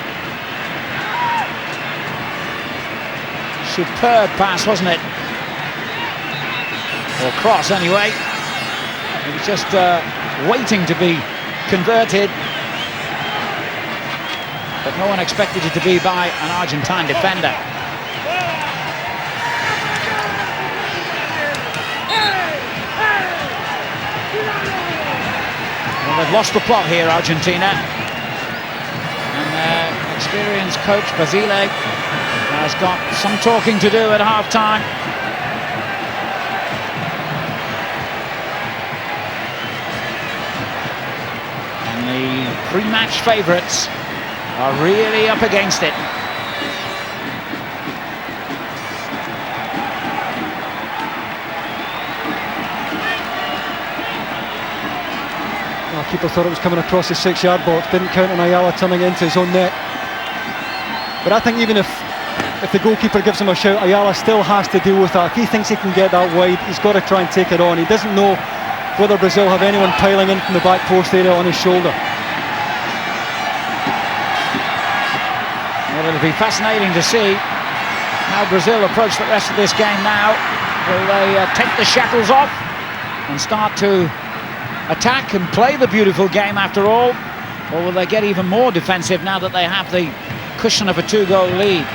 Superb pass, wasn't it? Or cross, anyway. It was just waiting to be converted. But no one expected it to be by an Argentine defender. Well, they've lost the plot here, Argentina. And their experienced coach, Basile, has got some talking to do at half-time. And the pre-match favourites are really up against it. Well, keeper thought it was coming across the 6-yard box, didn't count on Ayala turning it into his own net. But I think even if the goalkeeper gives him a shout, Ayala still has to deal with that. If he thinks he can get that wide, he's got to try and take it on. He doesn't know whether Brazil have anyone piling in from the back post area on his shoulder. Well, it'll be fascinating to see how Brazil approach the rest of this game now. Will they take the shackles off and start to attack and play the beautiful game after all? Or will they get even more defensive now that they have the cushion of a 2-goal lead?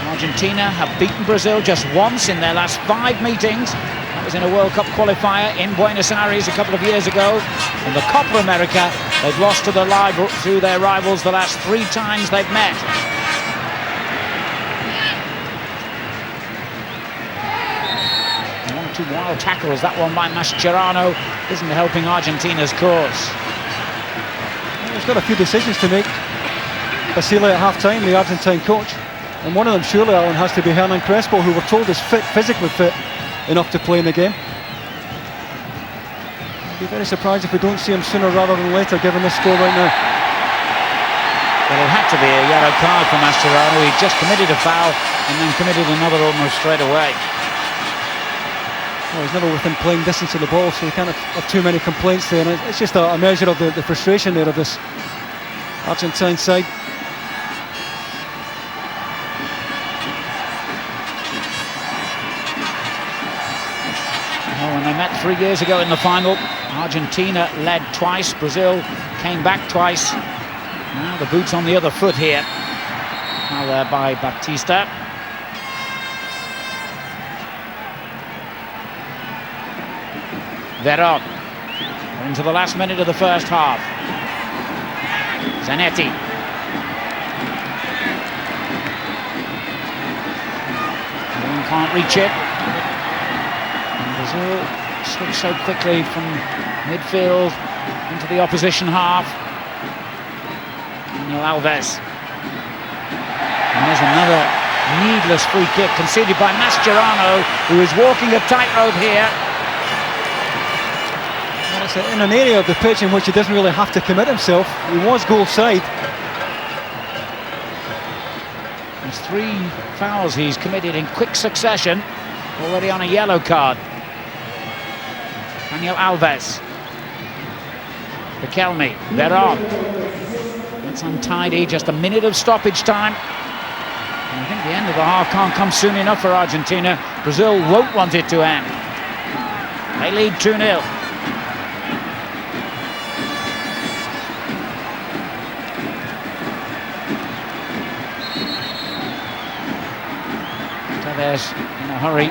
Argentina have beaten Brazil just once in their last 5 meetings. That was in a World Cup qualifier in Buenos Aires a couple of years ago. In the Copa America, they've lost to their rivals the last 3 times they've met. One or two wild tackles. That one by Mascherano isn't helping Argentina's cause. He's got a few decisions to make. Basile at half-time, the Argentine coach. And one of them, surely, Alan, has to be Hernan Crespo, who we're told is fit, physically fit enough to play in the game. I'd be very surprised if we don't see him sooner rather than later, given this score right now. Well, it'll have to be a yellow card for Mascherano. He just committed a foul and then committed another almost straight away. Well, he's never within playing distance of the ball, so he can't have too many complaints there. And it's just a measure of the frustration there of this Argentine side. When they met 3 years ago in the final, Argentina led twice, Brazil came back twice. Now the boot's on the other foot here. Now there by Baptista. Veron. We're into the last minute of the first half. Zanetti. One can't reach it. Brazil switch so quickly from midfield into the opposition half. Daniel Alves. And there's another needless free kick conceded by Mascherano, who is walking a tightrope here. Well, it's in an area of the pitch in which he doesn't really have to commit himself. He was goal side. There's 3 fouls he's committed in quick succession, already on a yellow card. Daniel Alves. Riquelme. Veron. It's untidy, just a minute of stoppage time. And I think the end of the half can't come soon enough for Argentina. Brazil won't want it to end. They lead 2-0. Tevez in a hurry.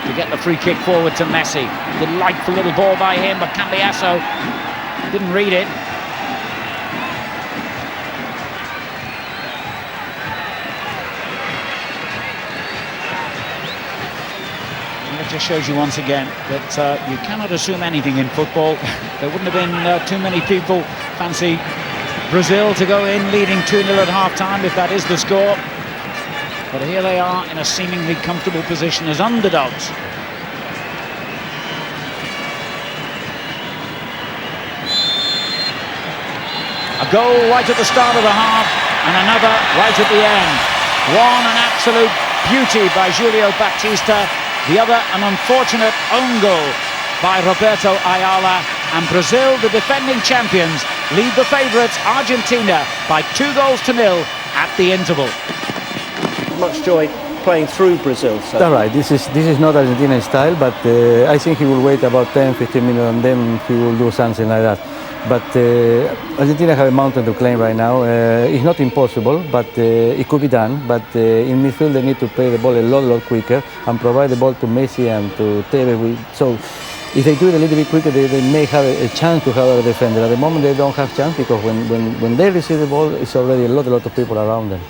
to get the free kick forward to Messi. Delightful little ball by him, but Cambiasso didn't read it. And it just shows you once again that you cannot assume anything in football. There wouldn't have been too many people fancy Brazil to go in leading 2-0 at half-time if that is the score. But here they are in a seemingly comfortable position as underdogs. A goal right at the start of the half and another right at the end. One an absolute beauty by Julio Baptista, the other an unfortunate own goal by Roberto Ayala, and Brazil, the defending champions, lead the favourites Argentina by 2-0 at the interval. Much joy playing through Brazil. So. That's right. This is not Argentina style, but I think he will wait about 10-15 minutes and then he will do something like that. But Argentina have a mountain to climb right now. It's not impossible, but it could be done. But in midfield they need to play the ball a lot quicker and provide the ball to Messi and to Tevez. So if they do it a little bit quicker, they may have a chance to have a defender. At the moment they don't have chance because when they receive the ball, it's already a lot of people around them.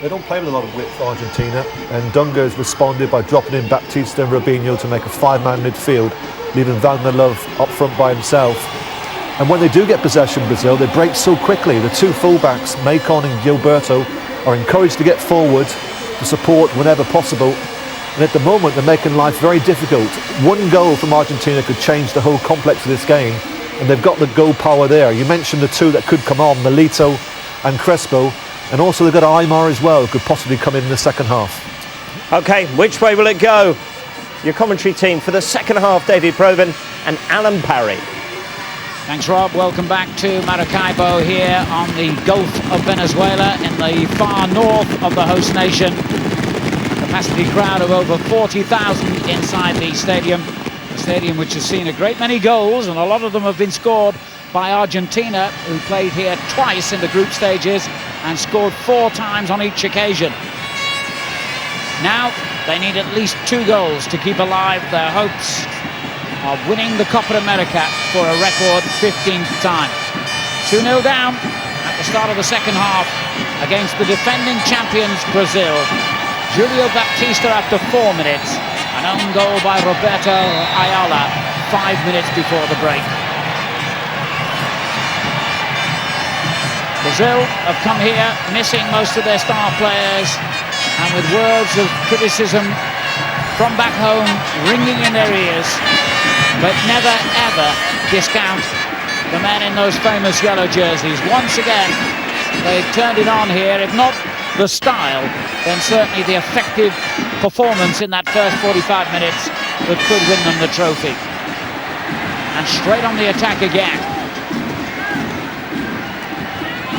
They don't play with a lot of width, Argentina, and Dunga has responded by dropping in Baptista and Robinho to make a 5-man midfield, leaving Wagner Love up front by himself. And when they do get possession, Brazil, they break so quickly. The two fullbacks, Maicon and Gilberto, are encouraged to get forward to support whenever possible. And at the moment, they're making life very difficult. One goal from Argentina could change the whole complex of this game, and they've got the goal power there. You mentioned the two that could come on, Milito and Crespo. And also they've got Aymar as well, who could possibly come in the second half. OK, which way will it go? Your commentary team for the second half, David Provan and Alan Parry. Thanks, Rob. Welcome back to Maracaibo here on the Gulf of Venezuela in the far north of the host nation. Capacity crowd of over 40,000 inside the stadium. A stadium which has seen a great many goals, and a lot of them have been scored by Argentina, who played here twice in the group stages and scored 4 times on each occasion. Now they need at least 2 goals to keep alive their hopes of winning the Copa America for a record 15th time. 2-0 down at the start of the second half against the defending champions Brazil. Julio Baptista after 4 minutes, an own goal by Roberto Ayala 5 minutes before the break. Brazil have come here missing most of their star players, and with words of criticism from back home ringing in their ears, but never ever discount the men in those famous yellow jerseys. Once again, they've turned it on here. If not the style, then certainly the effective performance in that first 45 minutes that could win them the trophy. And straight on the attack again.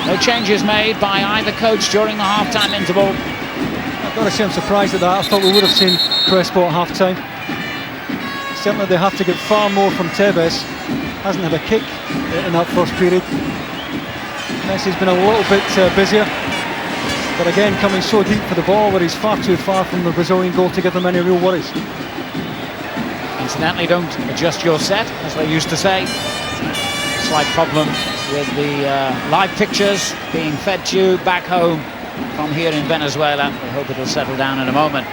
No changes made by either coach during the half-time interval. I've got to say I'm surprised at that. I thought we would have seen Crespo at half-time. Certainly they have to get far more from Tevez. Hasn't had a kick in that first period. Messi's been a little bit busier. But again, coming so deep for the ball where he's far too far from the Brazilian goal to give them any real worries. Incidentally, don't adjust your set, as they used to say. Slight problem with the live pictures being fed to you back home from here in Venezuela. We hope it'll settle down in a moment.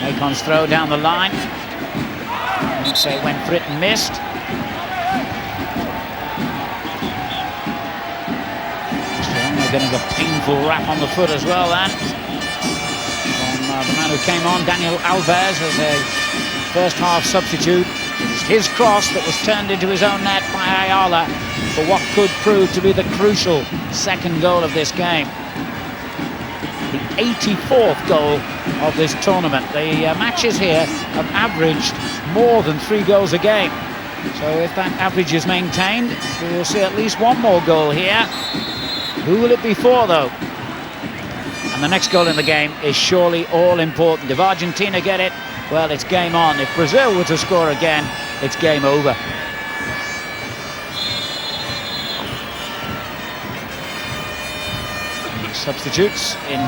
Macon's throw down the line. Say went for it and missed. Getting a painful wrap on the foot as well, then. From the man who came on, Daniel Alves, as a first-half substitute. It was his cross that was turned into his own net by Ayala for what could prove to be the crucial second goal of this game. The 84th goal of this tournament. The matches here have averaged more than 3 goals a game. So if that average is maintained, we will see at least 1 more goal here. Who will it be for, though? And the next goal in the game is surely all important. If Argentina get it, well, it's game on. If Brazil were to score again, it's game over. Substitutes in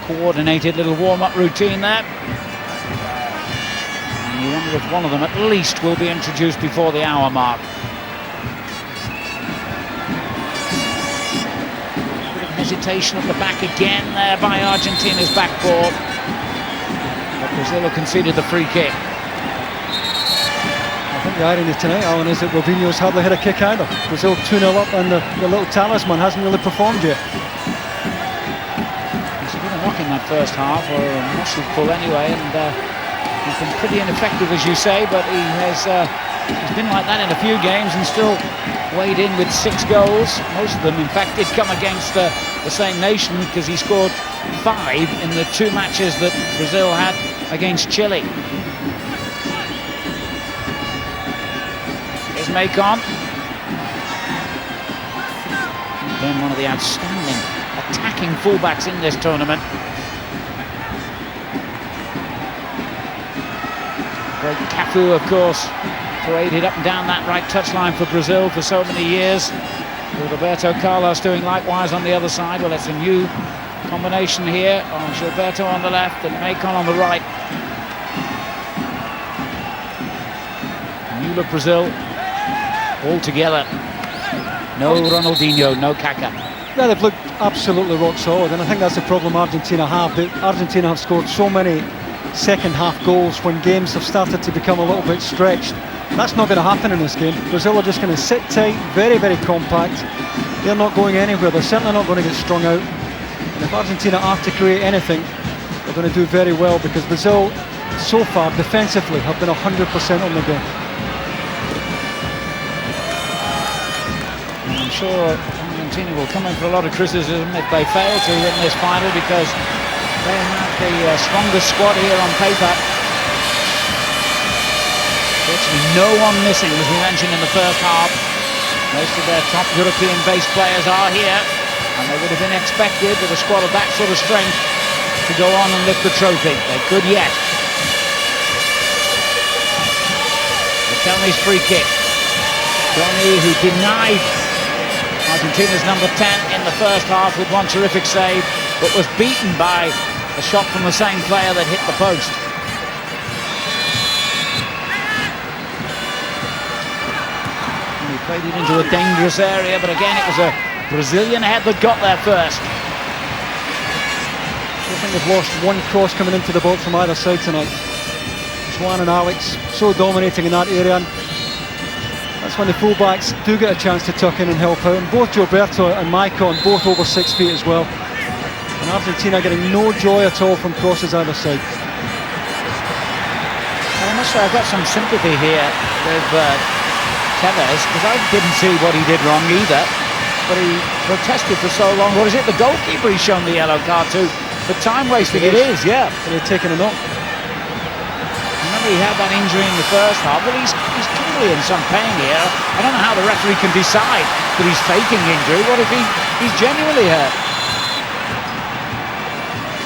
coordinated little warm-up routine there. And you wonder if one of them at least will be introduced before the hour mark. Bit of hesitation at the back again there by Argentina's back four. But Brazil have conceded the free kick. I think the irony tonight, Alan, is that Robinho's hardly had a kick either. Brazil 2-0 up and the little talisman hasn't really performed yet. He's been a knock in that first half, or a muscle pull anyway, and he's been pretty ineffective, as you say, but he's been like that in a few games and still weighed in with 6 goals. Most of them, in fact, did come against the same nation, because he scored 5 in the 2 matches that Brazil had against Chile. Here's Macon. Again, one of the outstanding attacking fullbacks in this tournament. Great Cafu, of course, paraded up and down that right touchline for Brazil for so many years. With Roberto Carlos doing likewise on the other side. Well, it's a new combination here of Gilberto on the left and Macon on the right. New look Brazil all together. No Ronaldinho, no Kaká. Yeah, they've looked absolutely rock solid, and I think that's the problem Argentina have. Argentina have scored so many second half goals when games have started to become a little bit stretched. That's not going to happen in this game. Brazil are just going to sit tight, very, very compact. They're not going anywhere. They're certainly not going to get strung out. And if Argentina are to create anything, they're going to do very well, because Brazil, so far, defensively, have been 100% on the game. I'm sure Argentina will come in for a lot of criticism if they fail to win this final, because they have the strongest squad here on paper. Virtually no one missing, as we mentioned in the first half. Most of their top European-based players are here, and they would have been expected with a squad of that sort of strength to go on and lift the trophy. They could yet. Riquelme's free kick. Riquelme, who denied Argentina's number 10 in the first half with one terrific save, but was beaten by a shot from the same player that hit the post. And he played it into a dangerous area, but again it was a Brazilian head that got there first. I think they've lost one cross coming into the box from either side tonight. Juan and Alex so dominating in that area, and that's when the fullbacks do get a chance to tuck in and help out. And both Gilberto and Macon, both over 6 feet as well. And Argentina getting no joy at all from crosses either side. I must say I've got some sympathy here with Tevez, because I didn't see what he did wrong either, but he protested for so long. What is it, the goalkeeper he's shown the yellow card to? For time wasting, it is, yeah. And they're taking a knock. Remember, he had that injury in the first half. Well, he's clearly in some pain here. I don't know how the referee can decide that he's faking injury. What if he's genuinely hurt?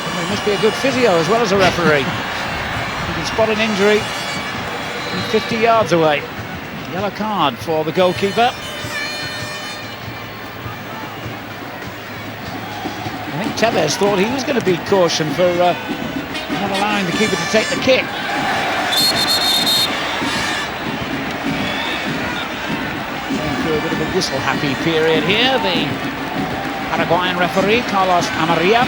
Well, he must be a good physio as well as a referee. He can spot an injury from 50 yards away. Yellow card for the goalkeeper. I think Tevez thought he was going to be cautioned for not allowing the keeper to take the kick. Going through a bit of a whistle-happy period here, the Paraguayan referee, Carlos Amarilla.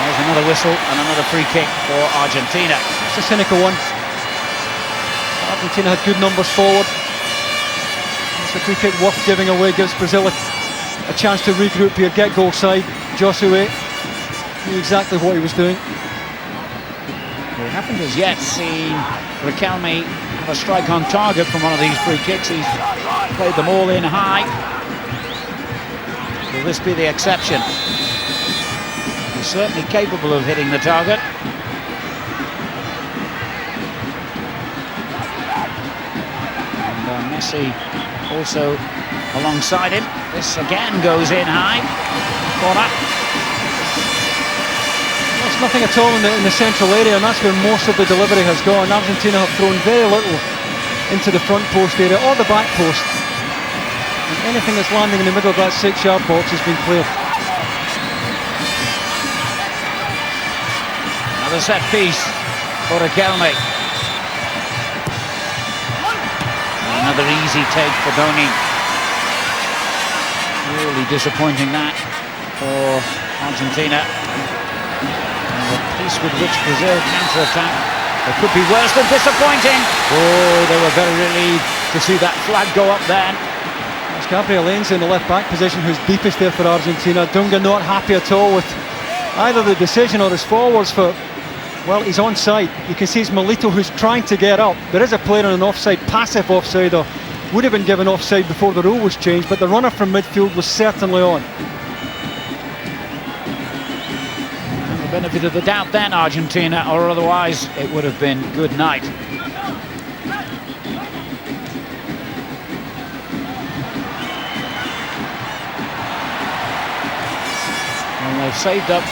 There's another whistle and another free kick for Argentina. It's a cynical one. Argentina had good numbers forward. It's a free kick worth giving away, gives Brazil a chance to regroup here, get goal side. Josue knew exactly what he was doing. We haven't as yet seen Riquelme have a strike on target from one of these free kicks. He's played them all in high. Will this be the exception? He's certainly capable of hitting the target. And Messi also alongside him. This again goes in high. Corner. There's nothing at all in the central area, and that's where most of the delivery has gone. Argentina have thrown very little into the front post area or the back post. And anything that's landing in the middle of that 6-yard box has been cleared. Now the set piece for Riquelme. Another easy take for Doni. Really disappointing that for Argentina. And the pace with which Brazil counter-attack, it could be worse than disappointing. Oh, they were very relieved to see that flag go up then. It's Gabriel Heinze in the left-back position who's deepest there for Argentina. Dunga not happy at all with either the decision or his forwards for, well, he's onside. You can see it's Milito who's trying to get up. There is a player on an offside, passive offside, or would have been given offside before the rule was changed, but the runner from midfield was certainly on. And the benefit of the doubt then, Argentina, or otherwise it would have been good night. And they've saved up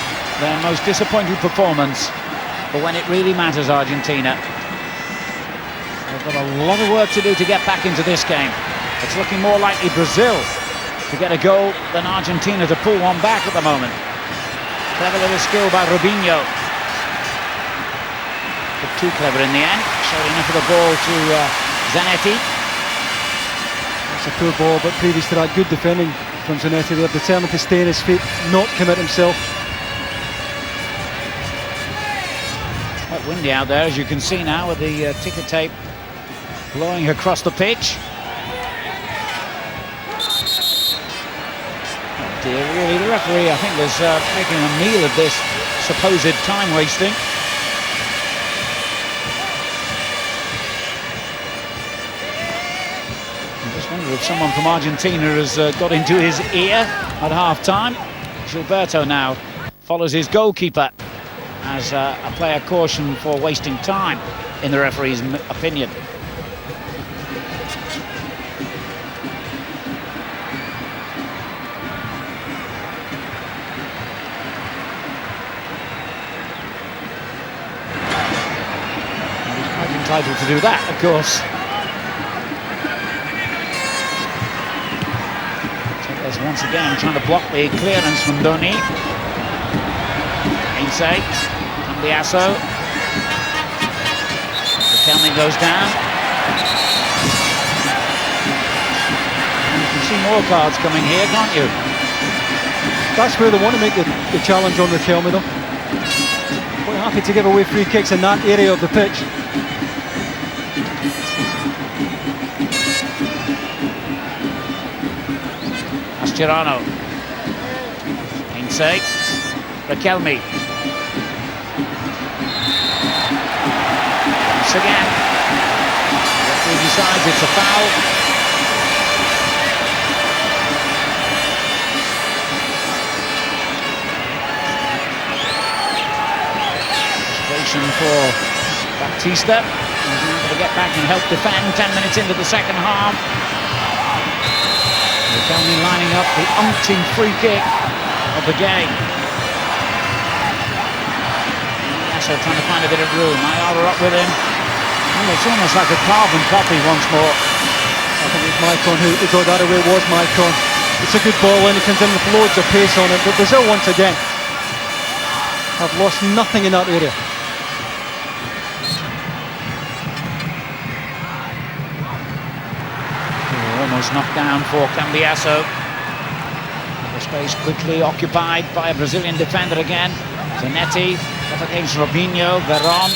their most disappointing performance for when it really matters, Argentina. They've got a lot of work to do to get back into this game. It's looking more likely Brazil to get a goal than Argentina to pull one back at the moment. Clever little skill by Robinho. But too clever in the end. Showed enough of the ball to Zanetti. It's a poor ball, but previous to that, good defending from Zanetti. They're determined to stay on his feet, not commit himself. Quite windy out there, as you can see now, with the ticker tape blowing across the pitch. Oh dear, really, the referee, I think, was making a meal of this supposed time wasting. I just wonder if someone from Argentina has got into his ear at half-time. Gilberto now follows his goalkeeper as a player cautioned for wasting time, in the referee's opinion. He's quite entitled to do that, of course. Checkers once again trying to block the clearance from Doni. Heinze. Cambiasso. Riquelme goes down. And you can see more cards coming here, can't you? That's where they want to make the challenge on Riquelme, though. Quite happy to give away free kicks in that area of the pitch. Mascherano. Heinze. Riquelme. Once again. The referee decides it's a foul. Frustration for Baptista. He's able to get back and help defend 10 minutes into the second half. Riquelme lining up the umpteenth free kick of the game. So trying to find a bit of room. Ayala up with him. Oh, it's almost like a carbon copy once more. I think it's Maicon who got that away. It was Maicon. It's a good ball and it comes in with loads of pace on it. But Brazil once again have lost nothing in that area. Almost knocked down for Cambiasso. The space quickly occupied by a Brazilian defender again. Zanetti up against Robinho, Veron.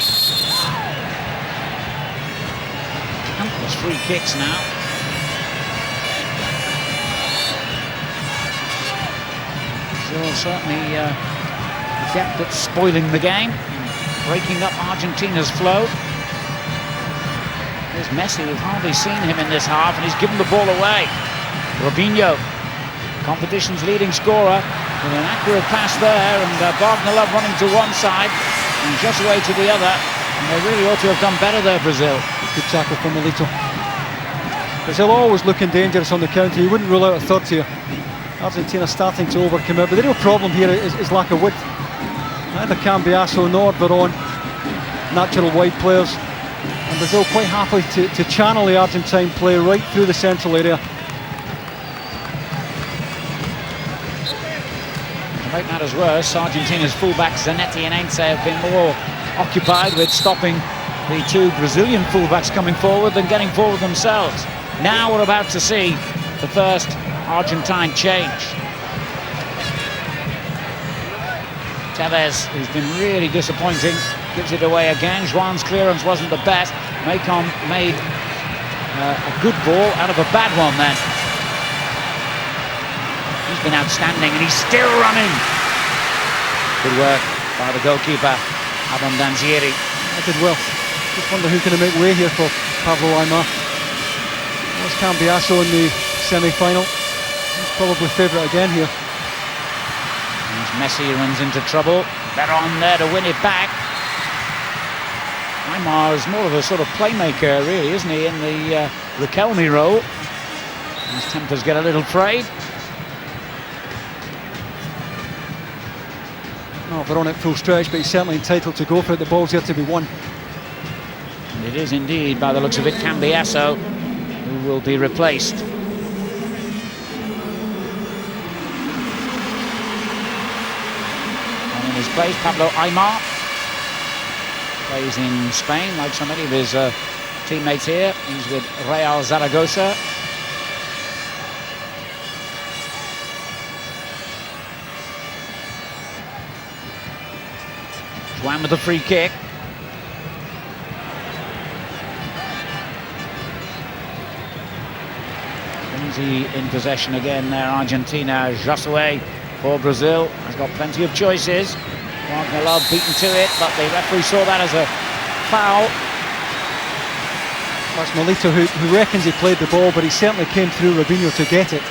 Countless free kicks now. Brazil certainly adept at spoiling the game, breaking up Argentina's flow. There's Messi, we've hardly seen him in this half, and he's given the ball away. Robinho, competition's leading scorer, with an accurate pass there, and Wagner Love running to one side and Josue to the other. And they really ought to have done better there, Brazil. Good tackle from Milito. Brazil always looking dangerous on the counter. You wouldn't rule out a third here. Argentina starting to overcommit, but the real problem here is lack of width. Neither Cambiasso nor Veron, natural wide players. And Brazil quite happy to channel the Argentine play right through the central area. To make matters worse, Argentina's fullbacks Zanetti and Heinze have been more occupied with stopping the two Brazilian fullbacks coming forward than getting forward themselves. Now we're about to see the first Argentine change. Tevez, who's been really disappointing, gives it away again. João's clearance wasn't the best. Maicon made a good ball out of a bad one then. He's been outstanding and he's still running. Good work by the goalkeeper, Adam Danzieri. I did well. Just wonder who's going to make way here for Pablo Aimar. There's Cambiasso in the semi-final. He's probably favourite again here. As Messi runs into trouble. Veron there to win it back. Aimar is more of a sort of playmaker, really, isn't he, in the Riquelme role. His tempers get a little frayed. Oh, they're on at full stretch, but he's certainly entitled to go for it. The ball's here to be won. And it is indeed, by the looks of it, Cambiasso, who will be replaced. And in his place, Pablo Aimar. Plays in Spain, like so many of his teammates here. He's with Real Zaragoza. João with the free kick. Lindsay in possession again there, Argentina. Josue for Brazil has got plenty of choices. Wagner Love beaten to it, but the referee saw that as a foul. That's Milito who reckons he played the ball, but he certainly came through Robinho to get it.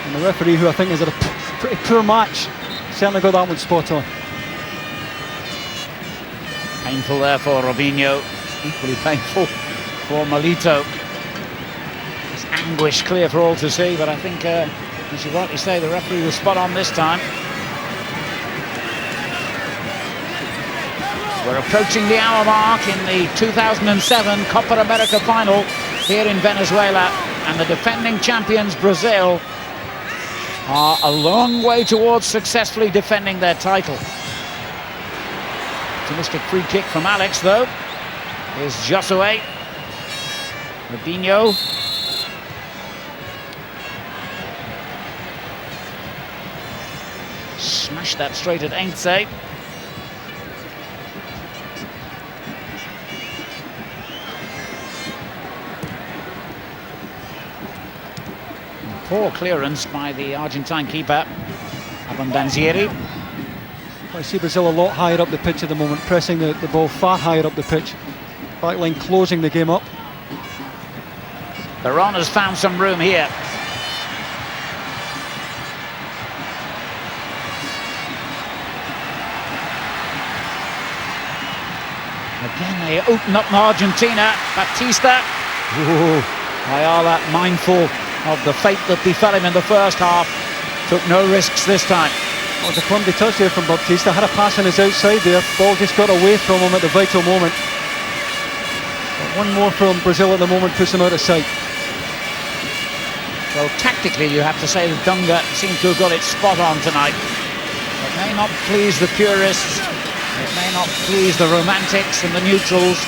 And the referee, who I think has had a pretty poor match, certainly got that one spot on. Painful there for Robinho, equally painful for Milito. It's anguish clear for all to see, but I think, as you rightly say, the referee was spot on this time. We're approaching the hour mark in the 2007 Copa America final here in Venezuela, and the defending champions Brazil are a long way towards successfully defending their title. Optimistic free kick from Alex, though. Here's Josue. Robinho. Smashed that straight at Heinze. Poor clearance by the Argentine keeper, Adam Danzieri. Well, I see Brazil a lot higher up the pitch at the moment, pressing the ball far higher up the pitch. Backline closing the game up. Veron has found some room here. Again, they open up Argentina. Batista. Ayala, mindful of the fate that befell him in the first half, took no risks this time. Well, it was a clumsy touch there from Batista. Had a pass on his outside there. Ball just got away from him at the vital moment. But one more from Brazil at the moment puts him out of sight. Well, tactically, you have to say that Dunga seems to have got it spot on tonight. It may not please the purists, it may not please the romantics and the neutrals,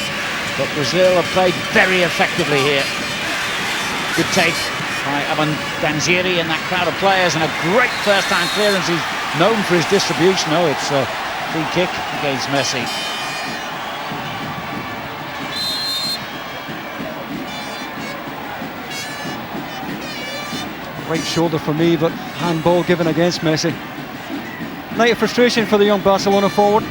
but Brazil have played very effectively here. Good take by Adam Danzieri in that crowd of players, and a great first-time clearance. He's known for his distribution. Oh, it's a free kick against Messi. Right shoulder for me, but handball given against Messi. Night of frustration for the young Barcelona forward.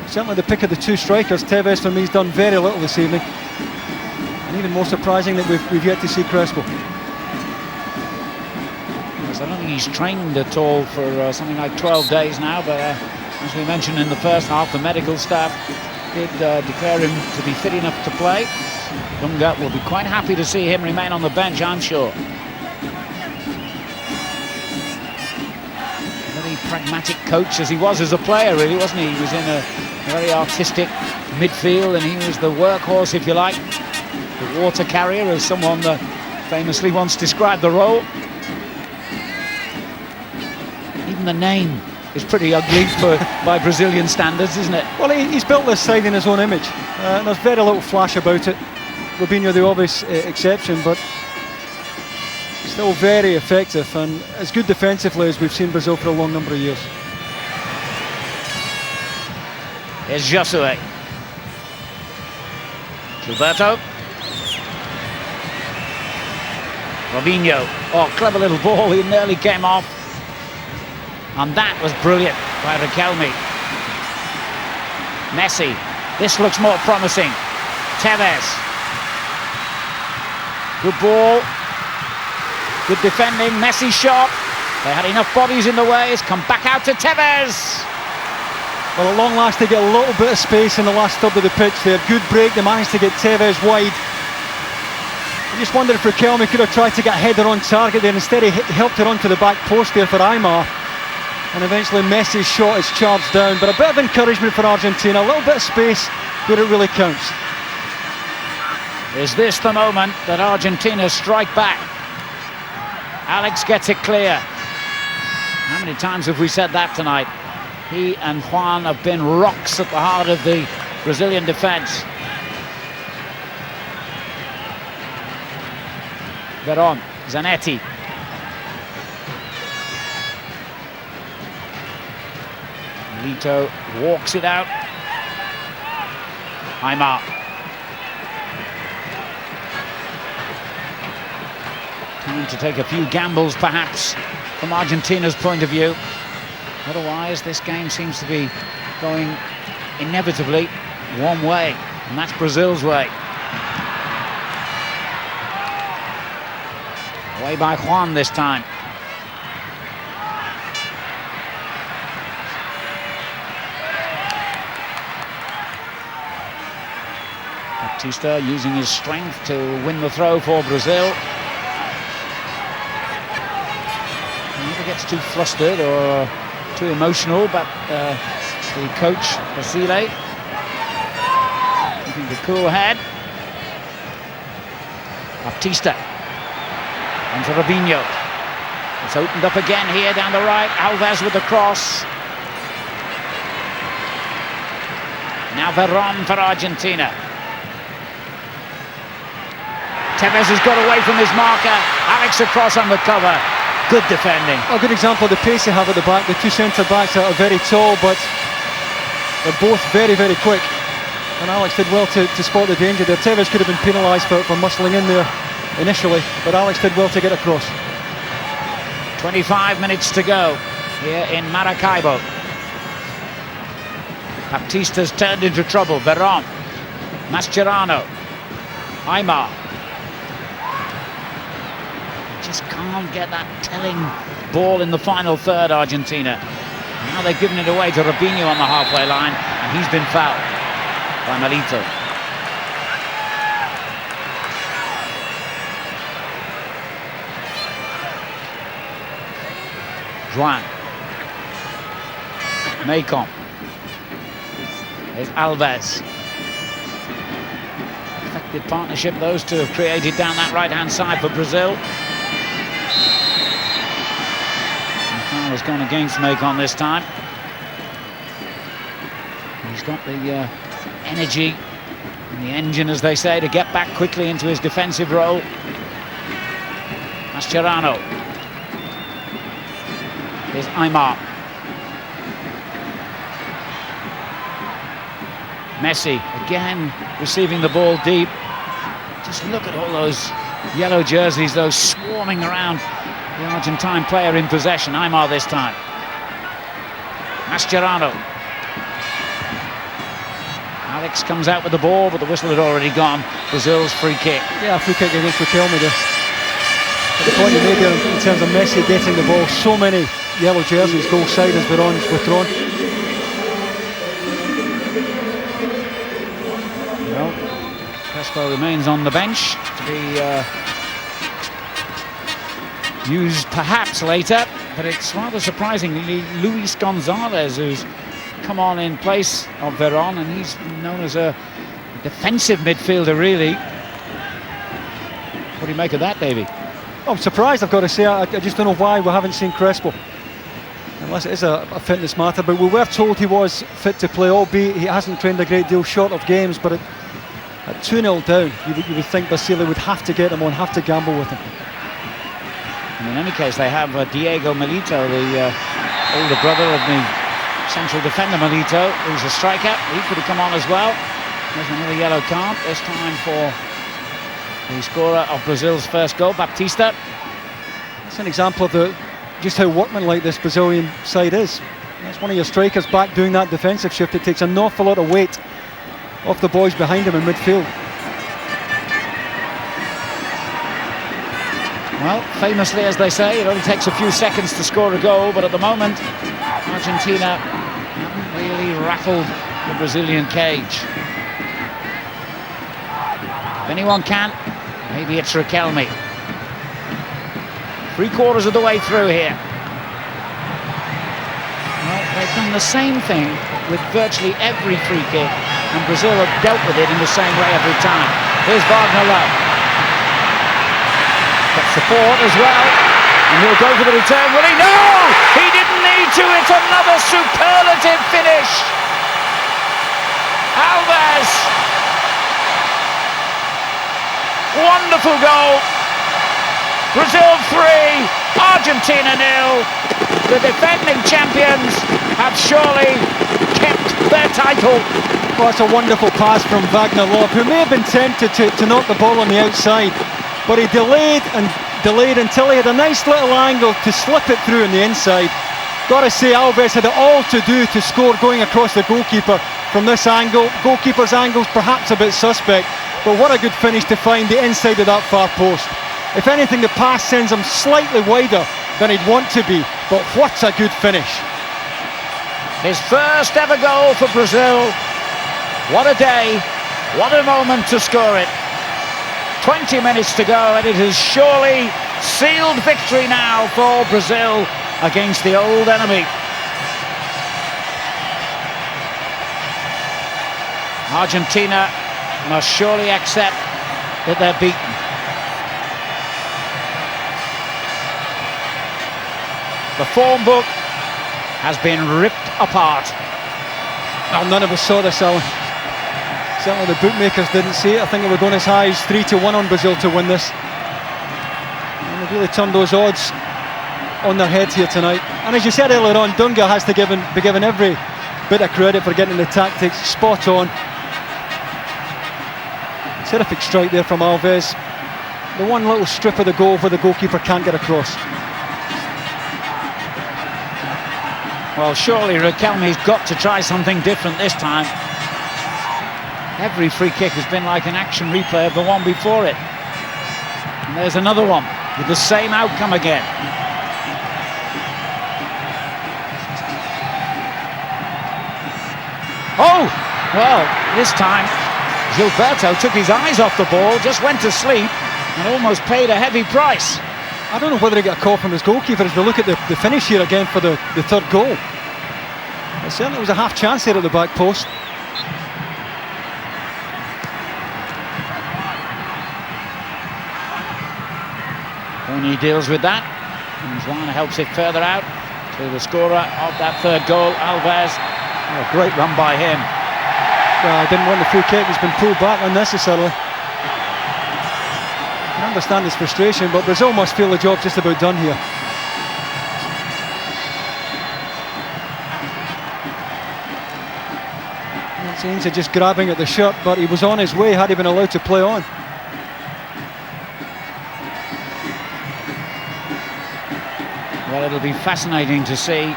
Certainly the pick of the two strikers. Tevez for me has done very little this evening. And even more surprising that we've yet to see Crespo. Yes, I don't think he's trained at all for something like 12 days now, but as we mentioned in the first half, the medical staff did declare him to be fit enough to play. Dunga will be quite happy to see him remain on the bench, I'm sure. Very pragmatic coach as he was as a player, really, wasn't he? He was in a very artistic midfield, and he was the workhorse, if you like, the water carrier, as someone famously once described the role. Even the name, is pretty ugly by Brazilian standards, isn't it? Well, he's built this side in his own image. There's very little flash about it. Robinho the obvious exception, but still very effective and as good defensively as we've seen Brazil for a long number of years. Here's Josue. Gilberto. Robinho. Oh, clever little ball. He nearly came off. And that was brilliant by Riquelme. Messi. This looks more promising. Tevez. Good ball. Good defending. Messi shot. They had enough bodies in the way. It's come back out to Tevez. Well, at long last they get a little bit of space in the last third of the pitch there. Good break. They managed to get Tevez wide. I just wonder if Riquelme could have tried to get a header on target there. Instead he helped her onto the back post there for Aimar. And eventually Messi's shot is charged down. But a bit of encouragement for Argentina. A little bit of space where it really counts. Is this the moment that Argentina strike back? Alex gets it clear. How many times have we said that tonight? He and Juan have been rocks at the heart of the Brazilian defence. Veron, Zanetti. Lito walks it out. Aimar. Time to take a few gambles, perhaps, from Argentina's point of view. Otherwise, this game seems to be going inevitably one way, and that's Brazil's way. Away by Juan this time. Batista using his strength to win the throw for Brazil. He never gets too flustered or too emotional, but the coach, Basile, keeping the cool head. Batista onto Robinho. It's opened up again here down the right. Alves with the cross. Now Veron for Argentina. Tevez has got away from his marker. Alex across on the cover. Good defending. A good example of the pace they have at the back. The two centre-backs are very tall, but they're both very, very quick. And Alex did well to spot the danger there. Tevez could have been penalised for muscling in there initially, but Alex did well to get across. 25 minutes to go here in Maracaibo. Baptista's turned into trouble. Veron. Mascherano. Aimar. Just can't get that telling ball in the final third, Argentina. Now they've given it away to Robinho on the halfway line, and he's been fouled by Melito. Juan. Maycon. There's Alves. Effective partnership those two have created down that right-hand side for Brazil. Has gone against Maycon this time. He's got the energy and the engine, as they say, to get back quickly into his defensive role. Mascherano. Here's Aimar. Messi again receiving the ball deep. Just look at all those yellow jerseys, those swarming around the Argentine player in possession. Aimar this time. Mascherano. Alex comes out with the ball, but the whistle had already gone. Brazil's free kick. Yeah, free kick against Riquelme there. But the point you made there in terms of Messi getting the ball, so many yellow jerseys goal side as Veron's withdrawn. Well, Crespo remains on the bench to be used perhaps later, but it's rather surprisingly Luis Gonzalez who's come on in place of Veron, and he's known as a defensive midfielder, really. What do you make of that, Davey? I'm surprised, I've got to say. I just don't know why we haven't seen Crespo. And Well, it is a fitness matter, but we were told he was fit to play, albeit he hasn't trained a great deal short of games. But at 2-0 down, you would think Basile would have to get him on, have to gamble with him. And in any case, they have Diego Milito, the older brother of the central defender Milito, who's a striker. He could have come on as well. There's another yellow card, this time for the scorer of Brazil's first goal, Baptista. It's an example of just how workmanlike this Brazilian side is. That's one of your strikers back doing that defensive shift. It takes an awful lot of weight off the boys behind him in midfield. Well, famously, as they say, it only takes a few seconds to score a goal, but at the moment, Argentina haven't really rattled the Brazilian cage. If anyone can, maybe it's Riquelme. 3/4 of the way through here. Well, they've done the same thing with virtually every free kick, and Brazil have dealt with it in the same way every time. Here's Wagner Love. Got support as well, and he'll go for the return. Will he? No! He didn't need to. It's another superlative finish. Alves. Wonderful goal. Brazil 3, Argentina 0. The defending champions have surely kept their title. Well, it's a wonderful pass from Wagner Love, who may have been tempted to knock the ball on the outside, but he delayed and delayed until he had a nice little angle to slip it through on the inside. Got to say, Alves had it all to do to score going across the goalkeeper from this angle. Goalkeeper's angle's perhaps a bit suspect, but what a good finish to find the inside of that far post. If anything, the pass sends him slightly wider than he'd want to be, but what a good finish. His first ever goal for Brazil. What a day, what a moment to score it. 20 minutes to go, and it has surely sealed victory now for Brazil against the old enemy. Argentina must surely accept that they're beaten. The form book has been ripped apart. Well, none of us saw this, Alan. Certainly the bookmakers didn't see it. I think they were going as high as 3-1 on Brazil to win this. And they've really turned those odds on their head here tonight. And as you said earlier on, Dunga has to be given every bit of credit for getting the tactics spot on. Terrific strike there from Alves. The one little strip of the goal where the goalkeeper can't get across. Well, surely Riquelme's got to try something different this time. Every free kick has been like an action replay of the one before it. And there's another one with the same outcome again. Oh! Well, this time Gilberto took his eyes off the ball, just went to sleep and almost paid a heavy price. I don't know whether he got a call from his goalkeeper as we look at the finish here again for the third goal. But certainly was a half chance here at the back post. Tony deals with that, and Juan helps it further out to the scorer of that third goal, Alves. Oh, a great run by him. Well, I didn't want the free kick, he's been pulled back unnecessarily. I understand his frustration, but Brazil must feel the job just about done here. Sainz just grabbing at the shirt, but he was on his way had he been allowed to play on. Well, it'll be fascinating to see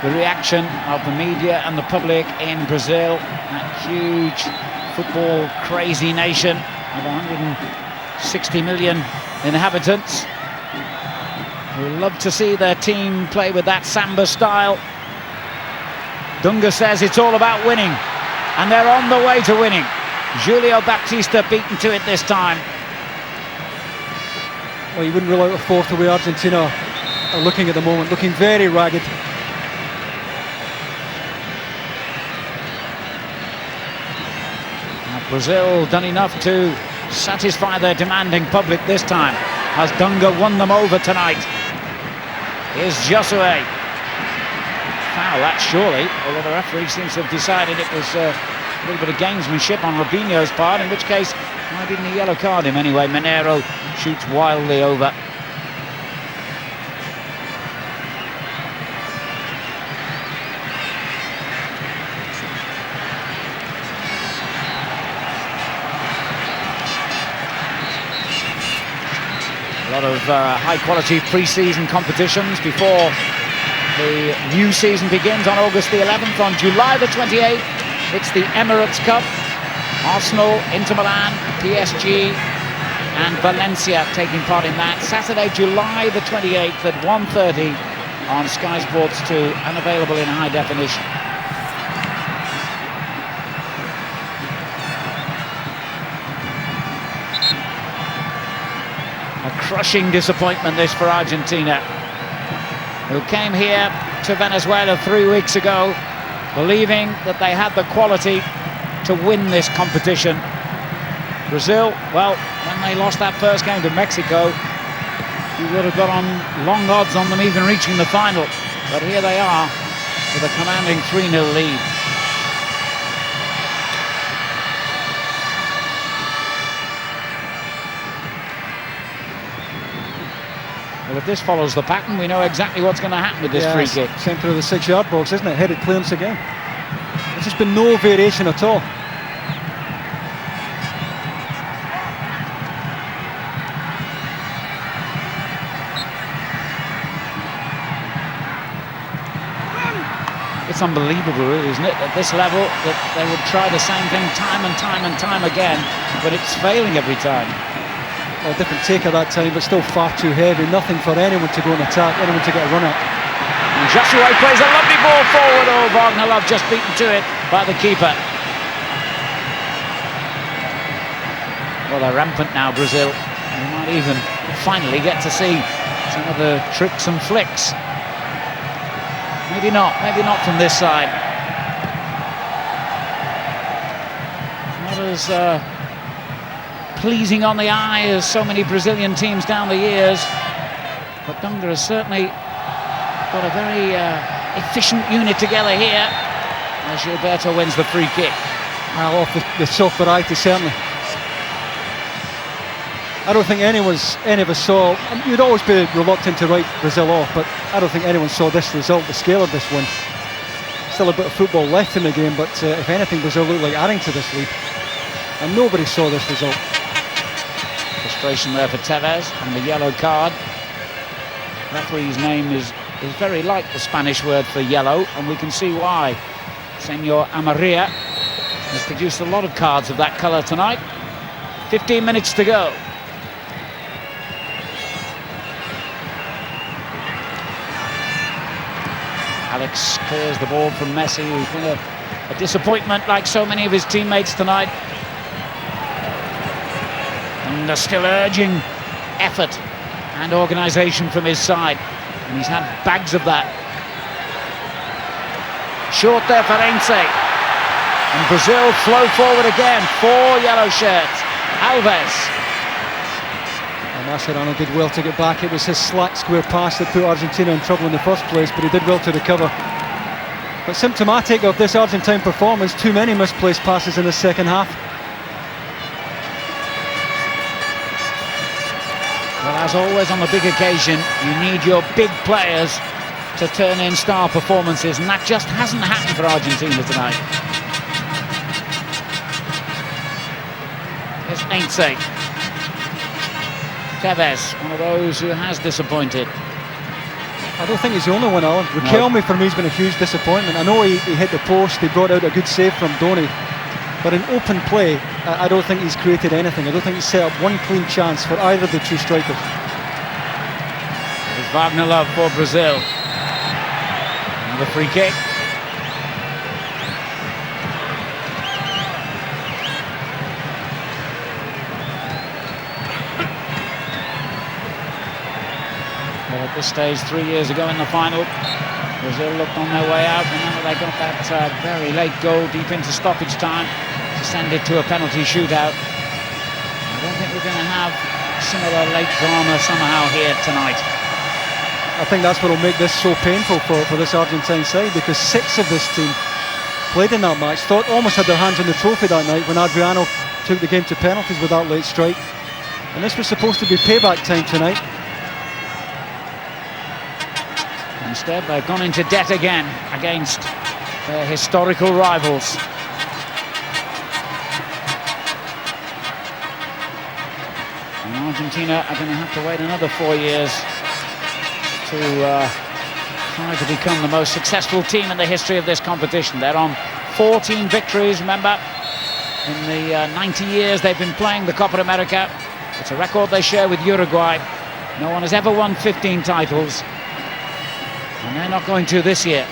the reaction of the media and the public in Brazil, that huge football crazy nation of 160 million inhabitants, who love to see their team play with that samba style. Dunga says it's all about winning, and they're on the way to winning. Julio Baptista beaten to it this time. Well, you wouldn't rule out a fourth the way Argentina are looking at the moment, looking very ragged. Now, Brazil done enough to satisfy their demanding public this time, as Dunga won them over tonight. Here's Josue. foul, that surely, although the referee seems to have decided it was a little bit of gamesmanship on Robinho's part, in which case, why didn't he yellow card him anyway? Mineiro shoots wildly over. A lot of high-quality pre-season competitions before the new season begins on August the 11th. On July the 28th, it's the Emirates Cup. Arsenal, Inter Milan, PSG and Valencia taking part in that. Saturday, July the 28th at 1:30 on Sky Sports 2 and available in high definition. A crushing disappointment this for Argentina, who came here to Venezuela 3 weeks ago believing that they had the quality to win this competition. Brazil, well, when they lost that first game to Mexico, you would have got on long odds on them even reaching the final. But here they are with a commanding 3-0 lead. Well, if this follows the pattern, we know exactly what's going to happen with this free kick. Centre of the 6-yard box, isn't it? Headed clearance again. There's just been no variation at all. It's unbelievable, really, isn't it, at this level, that they would try the same thing time and time and time again, but it's failing every time. A different take at that time, but still far too heavy. Nothing for anyone to go and attack, anyone to get a run at. And Joshua plays a lovely ball forward. Oh, Wagner Love just beaten to it by the keeper. Well, they're rampant now, Brazil. We might even finally get to see some of the tricks and flicks. Maybe not from this side. Not as pleasing on the eye as so many Brazilian teams down the years, but Dunga has certainly got a very efficient unit together here as Gilberto wins the free kick. Well, off the soft variety, certainly. I don't think any of us saw. You'd always be reluctant to write Brazil off, but I don't think anyone saw this result, the scale of this win. Still a bit of football left in the game, but if anything, Brazil looked like adding to this lead, and nobody saw this result. Frustration there for Tevez and the yellow card. Referee's name is very like the Spanish word for yellow, and we can see why. Senor Amarilla has produced a lot of cards of that colour tonight. 15 minutes to go. Alex clears the ball from Messi, who's been a disappointment like so many of his teammates tonight. And a still urging effort and organisation from his side. And he's had bags of that. Short there for Heinze. And Brazil flow forward again. 4 yellow shirts. Alves. And Mascherano did well to get back. It was his slack square pass that put Argentina in trouble in the first place, but he did well to recover. But symptomatic of this Argentine performance, too many misplaced passes in the second half. Well, as always on the big occasion, you need your big players to turn in star performances, and that just hasn't happened for Argentina tonight. Here's Heinze. Tevez, one of those who has disappointed. I don't think he's the only one, Alan. Riquelme for me has been a huge disappointment. I know he hit the post, he brought out a good save from Doni, but in open play, I don't think he's created anything. I don't think he's set up one clean chance for either of the two strikers. There's Wagner Love for Brazil. Another free kick. Well, at this stage, 3 years ago in the final, Brazil looked on their way out. Remember, they got that very late goal deep into stoppage time to send it to a penalty shootout. I don't think we're going to have similar late drama somehow here tonight. I think that's what will make this so painful for this Argentine side, because 6 of this team played in that match, almost had their hands on the trophy that night when Adriano took the game to penalties with that late strike. And this was supposed to be payback time tonight. Instead, they've gone into debt again against their historical rivals. And Argentina are going to have to wait another 4 years to try to become the most successful team in the history of this competition. They're on 14 victories, remember, in the 90 years they've been playing the Copa America. It's a record they share with Uruguay. No one has ever won 15 titles, and they're not going to this year.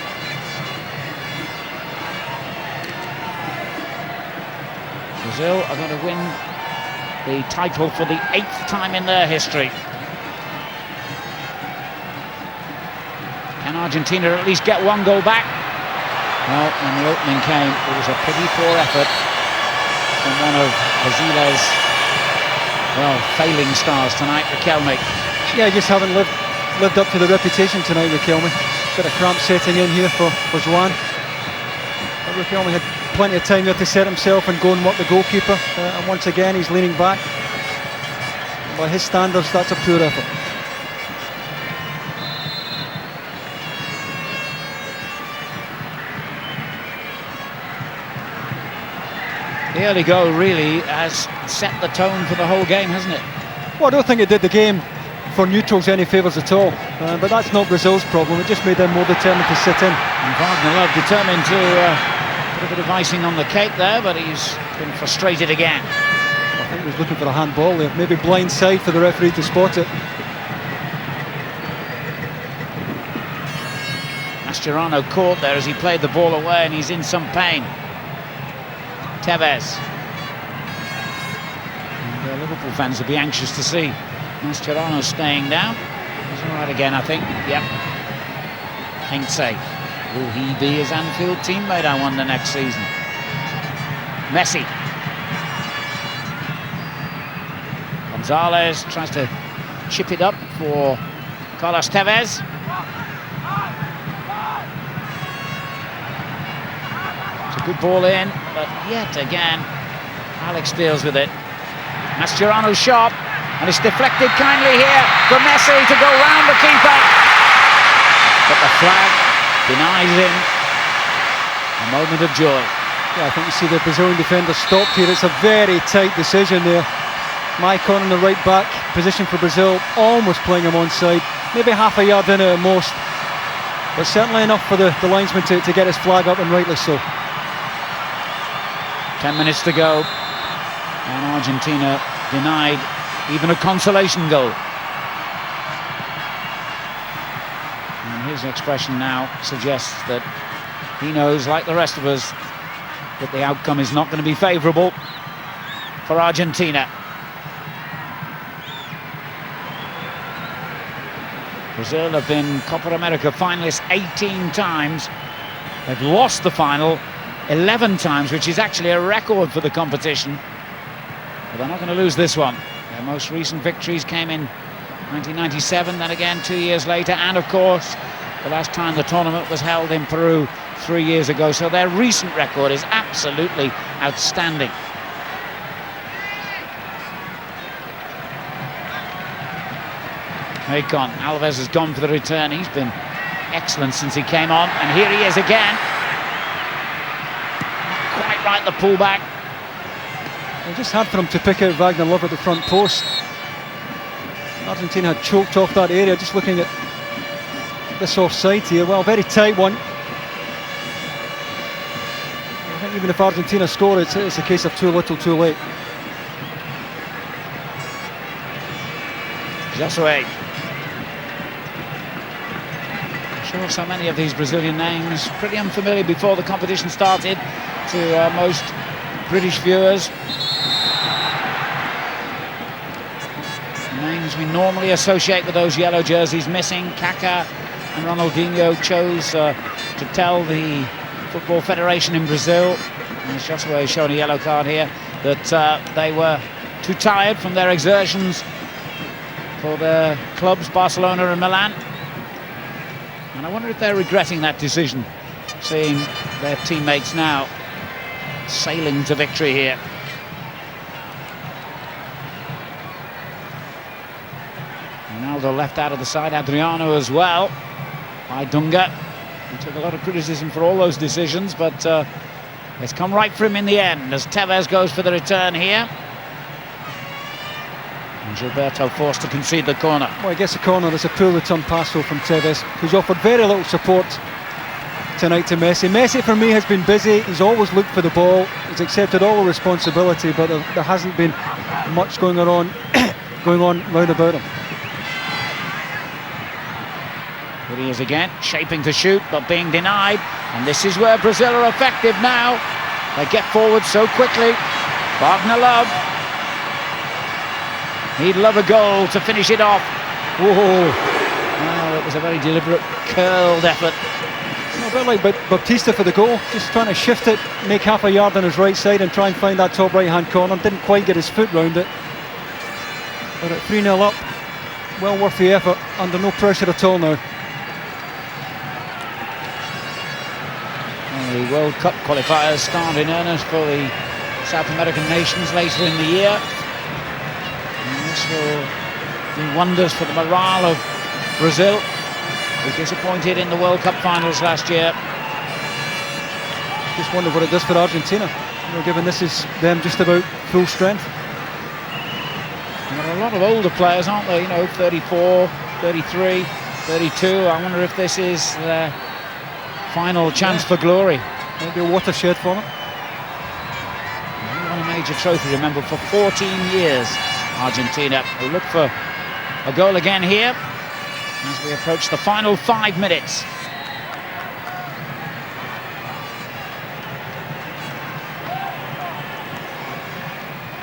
Brazil are going to win the title for the 8th time in their history. Can Argentina at least get 1 goal back? Well, when the opening came, it was a pretty poor effort from one of Brazil's, well, failing stars tonight, Riquelme. Yeah, just haven't lived up to the reputation tonight, Riquelme. Bit of cramp setting in here for Joan. But Riquelme had plenty of time there to set himself and go and work the goalkeeper. And once again, he's leaning back. By his standards, that's a poor effort. The early goal really has set the tone for the whole game, hasn't it? Well, I don't think it did the game for neutrals any favours at all. But that's not Brazil's problem. It just made them more determined to sit in. And Wagner Love determined to put a bit of icing on the cake there, but he's been frustrated again. I think he was looking for a handball there. Maybe blind side for the referee to spot it. Mascherano caught there as he played the ball away, and he's in some pain. Tevez. And the Liverpool fans will be anxious to see Mascherano staying down. He's all right again, I think. Yep. Heinze. Will he be his Anfield teammate, I wonder, next season? Messi. Gonzalez tries to chip it up for Carlos Tevez. It's a good ball in, but yet again, Alex deals with it. Mascherano's shot, and it's deflected kindly here for Messi to go round the keeper. But the flag denies him a moment of joy. Yeah, I think you see the Brazilian defender stopped here. It's a very tight decision there. Maicon on the right back, position for Brazil, almost playing him onside, maybe half a yard in at most, but certainly enough for the linesman to get his flag up, and rightly so. 10 minutes to go, and Argentina denied even a consolation goal. And his expression now suggests that he knows, like the rest of us, that the outcome is not going to be favourable for Argentina. Brazil have been Copa America finalists 18 times. They've lost the final 11 times, which is actually a record for the competition. But they're not going to lose this one. Their most recent victories came in 1997, then again 2 years later, and of course the last time the tournament was held in Peru 3 years ago. So their recent record is absolutely outstanding. Maicon, Alves has gone for the return. He's been excellent since he came on, and here he is again. Not quite right, the pullback. It just hard for him to pick out Wagner Love at the front post. Argentina had choked off that area. Just looking at this offside here, well, very tight one. I think even if Argentina score, it's a case of too little, too late. Josue. Sure, so many of these Brazilian names pretty unfamiliar before the competition started to most British viewers. Names we normally associate with those yellow jerseys missing. Kaká and Ronaldinho chose to tell the Football Federation in Brazil, and Josue is showing a yellow card here, that they were too tired from their exertions for their clubs, Barcelona and Milan. And I wonder if they're regretting that decision, seeing their teammates now sailing to victory here. Ronaldo left out of the side, Adriano as well, by Dunga. He took a lot of criticism for all those decisions, but it's come right for him in the end as Tevez goes for the return here. And Gilberto forced to concede the corner. Well, I guess the corner is a poor return pass though from Tevez, who's offered very little support tonight to Messi. Messi for me has been busy, he's always looked for the ball, he's accepted all the responsibility, but there hasn't been much going on round about him. Here he is again, shaping to shoot, but being denied. And this is where Brazil are effective now. They get forward so quickly. Wagner Love. He'd love a goal to finish it off. Whoa. Oh, it was a very deliberate, curled effort. A bit like Baptista for the goal, just trying to shift it, make half a yard on his right side and try and find that top right-hand corner. Didn't quite get his foot round it. But at 3-0 up, well worth the effort, under no pressure at all now. The World Cup qualifiers start in earnest for the South American nations later in the year. And this will do wonders for the morale of Brazil, who disappointed in the World Cup finals last year. Just wonder what it does for Argentina, given this is them just about full strength. And there are a lot of older players, aren't there? 34, 33, 32. I wonder if this is their final chance for glory. Maybe a watershed for them. Won a major trophy, remember, for 14 years. Argentina will look for a goal again here as we approach the final 5 minutes.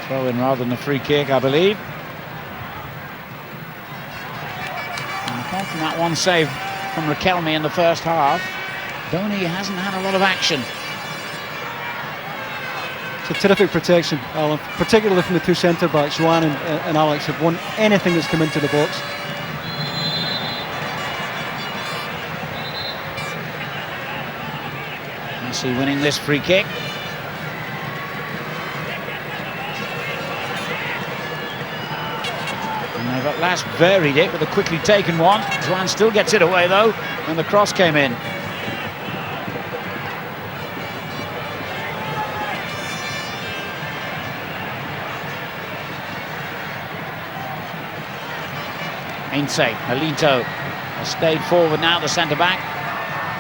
Throw in rather than a free kick, I believe. And apart from that one save from Riquelme in the first half, Doni hasn't had a lot of action. It's a terrific protection, Alan, particularly from the two centre-backs. Juan and Alex have won anything that's come into the box. Messi winning this free kick. And they've at last varied it with a quickly taken one. Juan still gets it away though when the cross came in. Heinze, Milito has stayed forward now, the centre-back.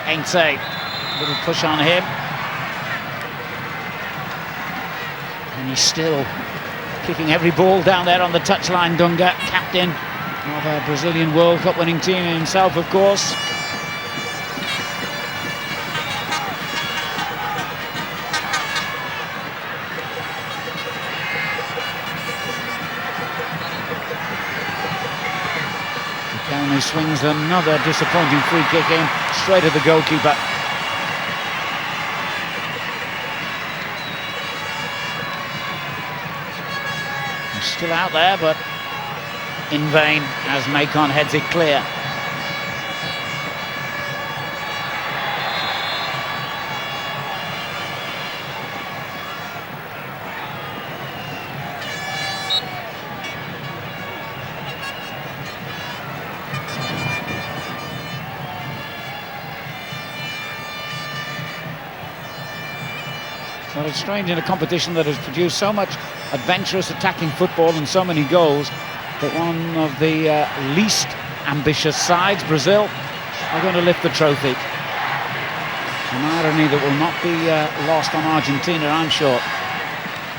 Heinze, a little push on him. And he's still kicking every ball down there on the touchline, Dunga, captain of a Brazilian World Cup winning team himself, of course. He swings another disappointing free kick in, straight at the goalkeeper. He's still out there, but in vain as Macon heads it clear. Well, it's strange in a competition that has produced so much adventurous attacking football and so many goals that one of the least ambitious sides, Brazil, are going to lift the trophy. An irony that will not be lost on Argentina, I'm sure.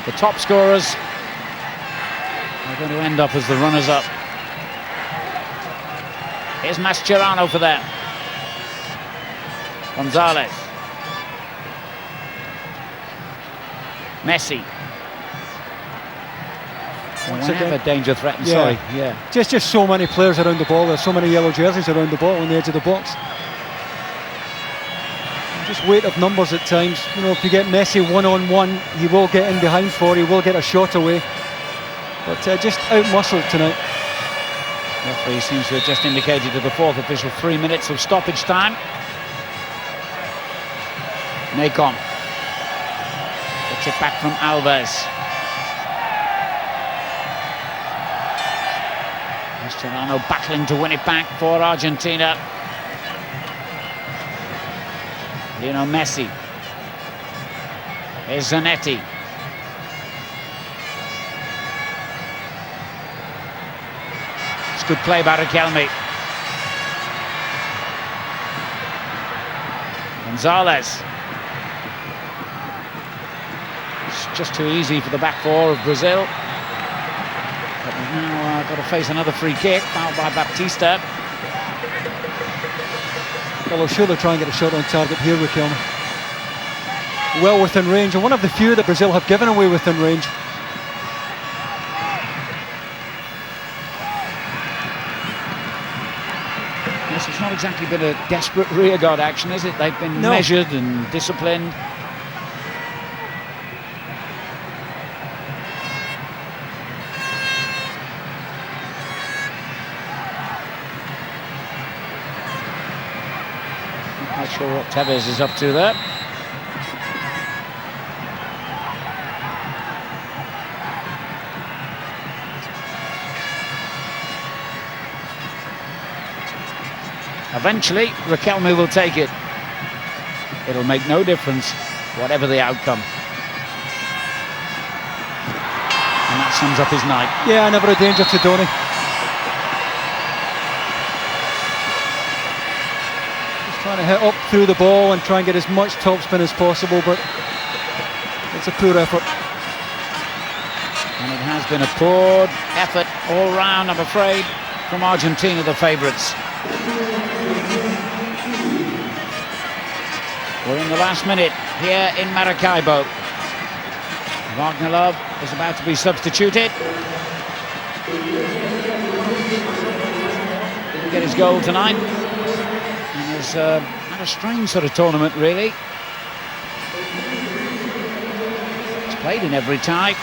The top scorers are going to end up as the runners-up. Here's Mascherano for them. Gonzalez. Messi. Once again, a danger threatened. Sorry, yeah. Just so many players around the ball. There's so many yellow jerseys around the ball on the edge of the box. Just weight of numbers at times. If you get Messi one-on-one, he will get in behind he will get a shot away. But just out-muscled tonight. Referee seems to have just indicated to the fourth official 3 minutes of stoppage time. Nacon gets it back from Alves. Mascherano battling to win it back for Argentina. Lionel Messi. Here's Zanetti. It's good play by Riquelme. Gonzalez. It's just too easy for the back four of Brazil. But they've now got to face another free kick, fouled by Baptista. Well, I'm sure they'll try and get a shot on target here, Riquelme. Well within range, and one of the few that Brazil have given away within range. Yes, it's not exactly been a desperate rearguard action, is it? They've been measured and disciplined. Not sure what Tevez is up to there. Eventually, Riquelme will take it. It'll make no difference, whatever the outcome. And that sums up his night. Yeah, never a danger to Donny. Trying to hit up through the ball and try and get as much topspin as possible, but it's a poor effort. And it has been a poor effort all round, I'm afraid, from Argentina, the favourites. We're in the last minute here in Maracaibo. Wagner Love is about to be substituted. Didn't get his goal tonight. It's had a strange sort of tournament, really. It's played in every tie. The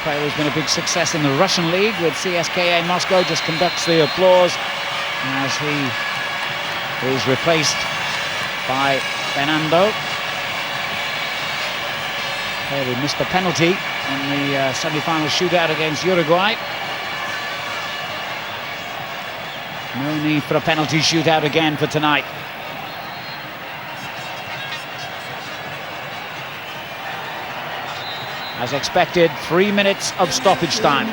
player has been a big success in the Russian league with CSKA Moscow. Just conducts the applause as he is replaced by Fernando. He missed the penalty in the semi-final shootout against Uruguay. No need for a penalty shootout again for tonight. As expected, 3 minutes of stoppage time.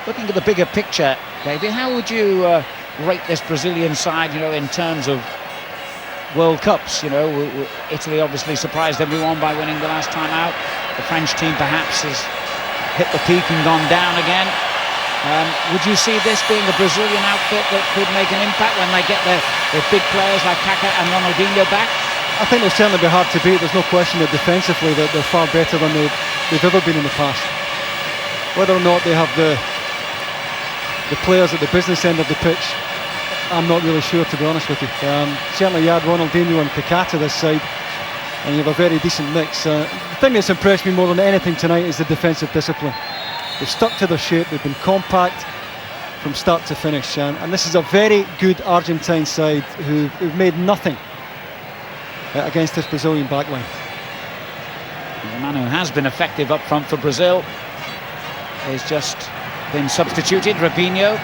Looking at the bigger picture, David, how would you rate this Brazilian side, in terms of World Cups? Italy obviously surprised everyone by winning the last time out. The French team perhaps has hit the peak and gone down again. Would you see this being a Brazilian outfit that could make an impact when they get their big players like Kaká and Ronaldinho back? I think they'll certainly be hard to beat. There's no question that defensively that they're far better than they've ever been in the past. Whether or not they have the players at the business end of the pitch, I'm not really sure, to be honest with you. Certainly you add Ronaldinho and Kaká to this side, and you have a very decent mix. The thing that's impressed me more than anything tonight is the defensive discipline. They've stuck to their shape, they've been compact from start to finish, and this is a very good Argentine side who've made nothing against this Brazilian backline. The man who has been effective up front for Brazil has just been substituted, Robinho,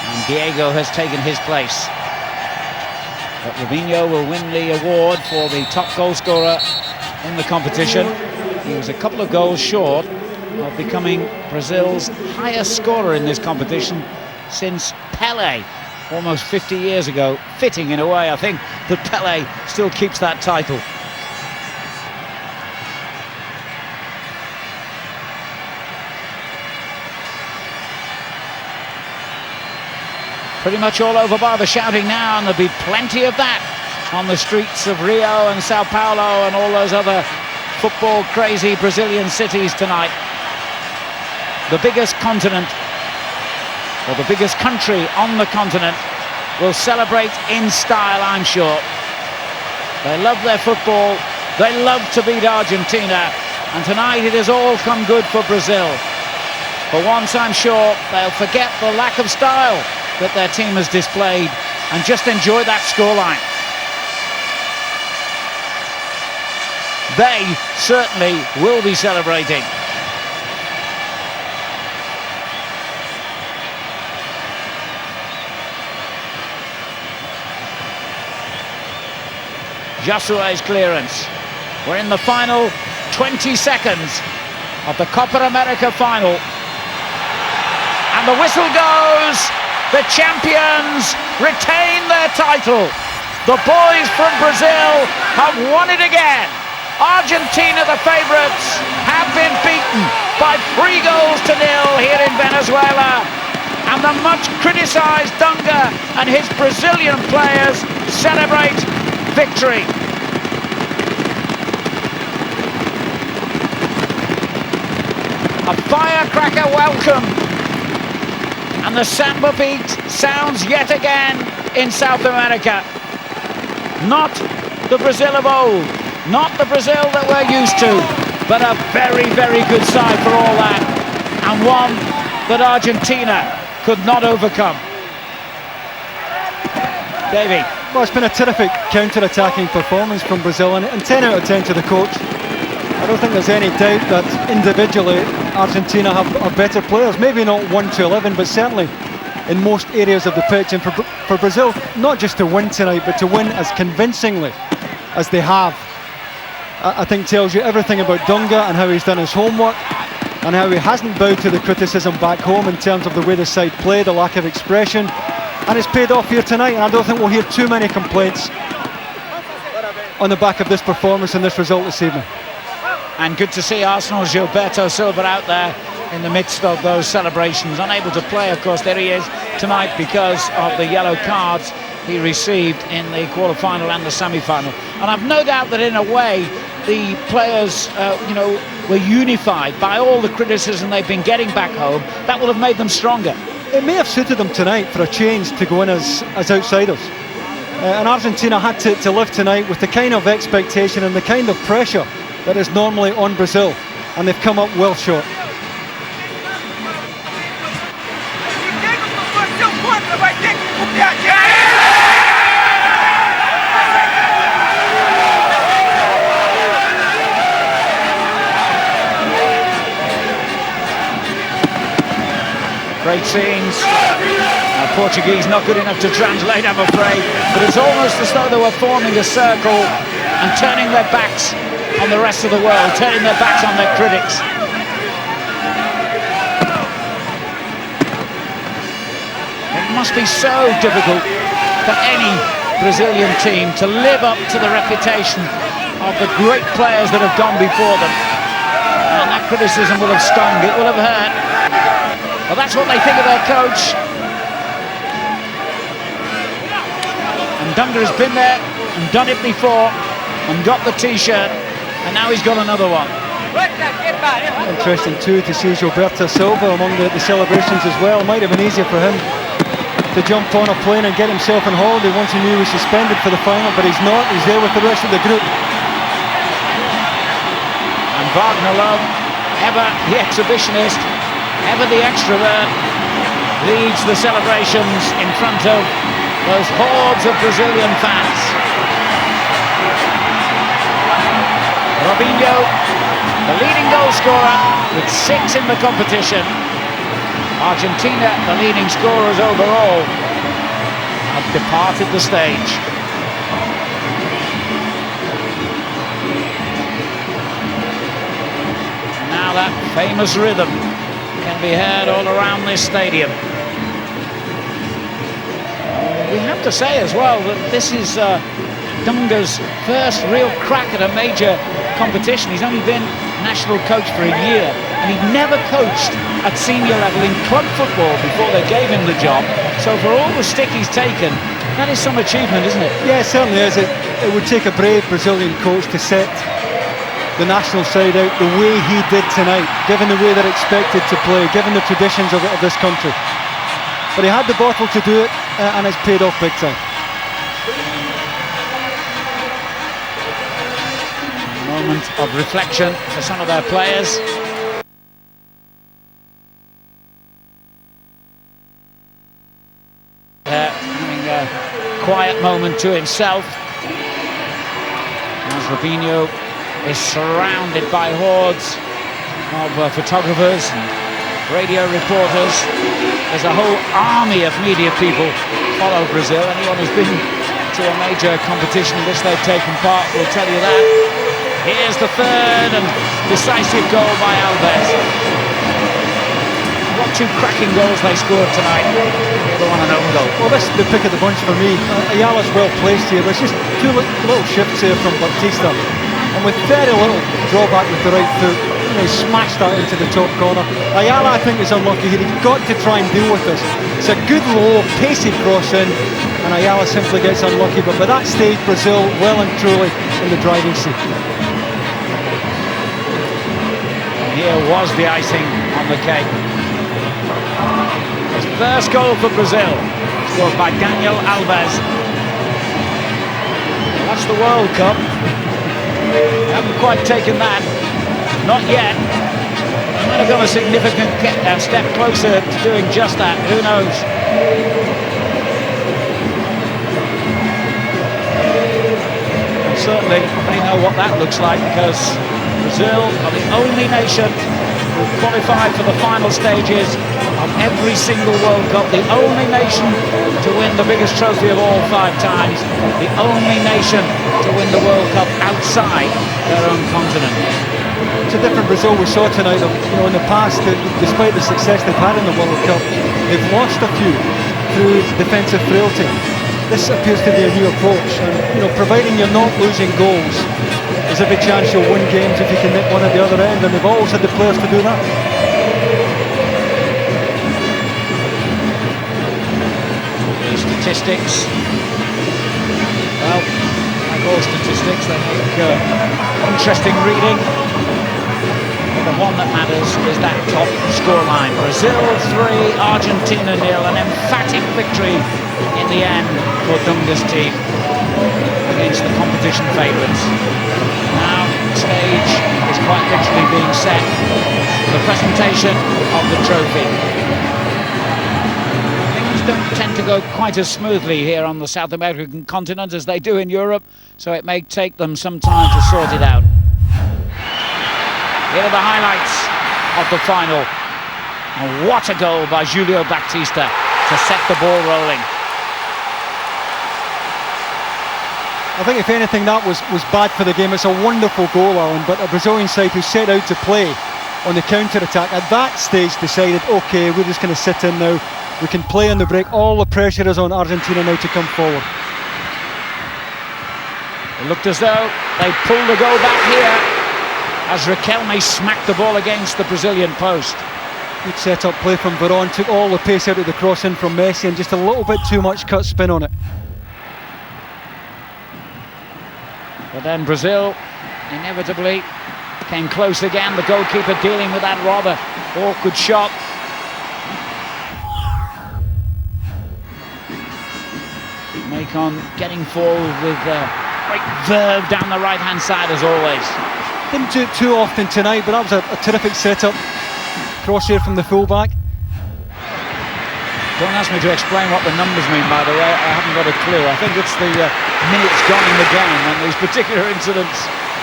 and Diego has taken his place. But Robinho will win the award for the top goal scorer in the competition. He was a couple of goals short of becoming Brazil's highest scorer in this competition since Pelé, almost 50 years ago. Fitting in a way, I think, that Pelé still keeps that title. Pretty much all over bar the shouting now, and there'll be plenty of that on the streets of Rio and Sao Paulo and all those other football crazy Brazilian cities tonight. The biggest continent, or the biggest country on the continent, will celebrate in style, I'm sure. They love their football, They love to beat Argentina, and tonight it has all come good for Brazil. For once, I'm sure they'll forget the lack of style that their team has displayed and just enjoy that scoreline. They certainly will be celebrating. Josué's clearance. We're in the final 20 seconds of the Copa America final. And the whistle goes. The champions retain their title. The boys from Brazil have won it again. Argentina, the favourites, have been beaten by 3-0 here in Venezuela. And the much criticised Dunga and his Brazilian players celebrate victory. A firecracker welcome. And the samba beat sounds yet again in South America. Not the Brazil of old, not the Brazil that we're used to, but a very, very good side for all that, and one that Argentina could not overcome. Davey. Well, it's been a terrific counter-attacking performance from Brazil, and 10 out of 10 to the coach. I don't think there's any doubt that individually Argentina have better players, maybe not 1 to 11, but certainly in most areas of the pitch. And for Brazil, not just to win tonight, but to win as convincingly as they have, I think tells you everything about Dunga and how he's done his homework and how he hasn't bowed to the criticism back home in terms of the way the side played, the lack of expression, and it's paid off here tonight. And I don't think we'll hear too many complaints on the back of this performance and this result this evening. And good to see Arsenal's Gilberto Silva out there in the midst of those celebrations. Unable to play, of course, there he is tonight because of the yellow cards he received in the quarter-final and the semi-final. And I've no doubt that in a way the players, were unified by all the criticism they've been getting back home. That will have made them stronger. It may have suited them tonight for a change to go in as outsiders. And Argentina had to live tonight with the kind of expectation and the kind of pressure that is normally on Brazil, and they've come up well short. Great scenes. Portuguese not good enough to translate, I'm afraid, but it's almost as though they were forming a circle and turning their backs on the rest of the world, turning their backs on their critics. It must be so difficult for any Brazilian team to live up to the reputation of the great players that have gone before them. And that criticism will have stung, it will have hurt. But that's what they think of their coach. And Dunga has been there and done it before and got the t-shirt, and now he's got another one. Interesting too to see Gilberto Silva among the celebrations as well. Might have been easier for him to jump on a plane and get himself on holiday once he knew he was suspended for the final, but he's not. He's there with the rest of the group. And Wagner Love, ever the exhibitionist, ever the extrovert, leads the celebrations in front of those hordes of Brazilian fans. Robinho, the leading goal scorer with 6 in the competition. Argentina, the leading scorers overall, have departed the stage. Now that famous rhythm can be heard all around this stadium. We have to say as well that this is Dunga's first real crack at a major competition. He's only been national coach for a year, and he'd never coached at senior level in club football before they gave him the job. So for all the stick he's taken, that is some achievement, isn't it? Yeah, it certainly is. It would take a brave Brazilian coach to set the national side out the way he did tonight, given the way they're expected to play, given the traditions of this country. But he had the bottle to do it, and it's paid off big time. Moment of reflection for some of their players. Having a quiet moment to himself as Robinho is surrounded by hordes of photographers and radio reporters. There's a whole army of media people follow Brazil. Anyone who's been to a major competition in which they've taken part will tell you that. Here's the third and decisive goal by Alves. What two cracking goals they scored tonight. The other one an own goal. Well, this is the pick of the bunch for me. Ayala's well placed here. There's just two little shifts here from Baptista, and with very little drawback with the right foot, he smashed that into the top corner. Ayala, I think, is unlucky here. He's got to try and deal with this. It's a good low, pacey cross in, and Ayala simply gets unlucky. But by that stage, Brazil well and truly in the driving seat. And here was the icing on the cake. His first goal for Brazil, scored by Daniel Alves. That's the World Cup. They haven't quite taken that. Not yet. They might have gone a significant step closer to doing just that. Who knows? And certainly they know what that looks like, because Brazil are the only nation who qualified for the final stages of every single World Cup, the only nation to win the biggest trophy of all 5 times, the only nation to win the World Cup outside their own continent. It's a different Brazil we saw tonight. In the past, despite the success they've had in the World Cup, they've lost a few through defensive frailty. This appears to be a new approach, and providing you're not losing goals, there's every chance you'll win games if you can nick one at the other end, and they've always had the players to do that. The statistics, well, like all statistics, they make interesting reading. The one that matters is that top scoreline. Brazil 3, Argentina 0, an emphatic victory in the end for Dunga's team against the competition favourites. Now the stage is quite literally being set for the presentation of the trophy. Things don't tend to go quite as smoothly here on the South American continent as they do in Europe, so it may take them some time to sort it out. Here are the highlights of the final. And what a goal by Julio Baptista to set the ball rolling. I think if anything that was bad for the game. It's a wonderful goal, Alan, but a Brazilian side who set out to play on the counter-attack at that stage decided, okay, we're just going to sit in now. We can play on the break. All the pressure is on Argentina now to come forward. It looked as though they pulled the goal back here as Riquelme smacked the ball against the Brazilian post. Good set-up play from Veron, took all the pace out of the cross in from Messi and just a little bit too much cut spin on it. But then Brazil inevitably came close again, the goalkeeper dealing with that rather awkward shot. Macon getting forward with great verve down the right-hand side as always. Didn't do it too often tonight, but that was a terrific setup. Cross here from the fullback. Don't ask me to explain what the numbers mean, by the way. I haven't got a clue. I think it's the minutes gone in the game when these particular incidents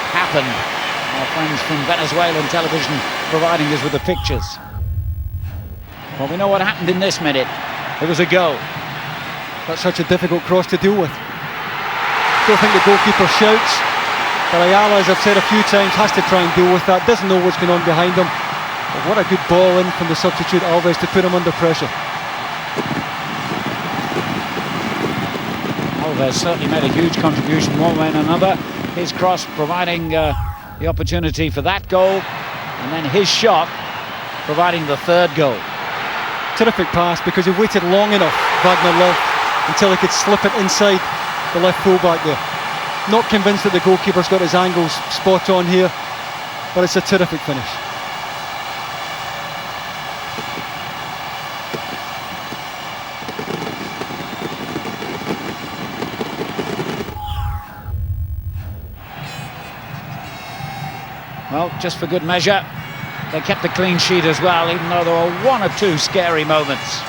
happen. Our friends from Venezuelan television providing us with the pictures. Well, we know what happened in this minute. It was a goal. That's such a difficult cross to deal with. Don't think the goalkeeper shouts. But Ayala, as I've said a few times, has to try and deal with that. Doesn't know what's going on behind him. But what a good ball in from the substitute Alves to put him under pressure. Alves certainly made a huge contribution one way and another. His cross providing the opportunity for that goal, and then his shot providing the third goal. Terrific pass, because he waited long enough, Wagner Love, until he could slip it inside the left fullback there. Not convinced that the goalkeeper's got his angles spot on here, but it's a terrific finish. Well, just for good measure, they kept a clean sheet as well, even though there were one or two scary moments.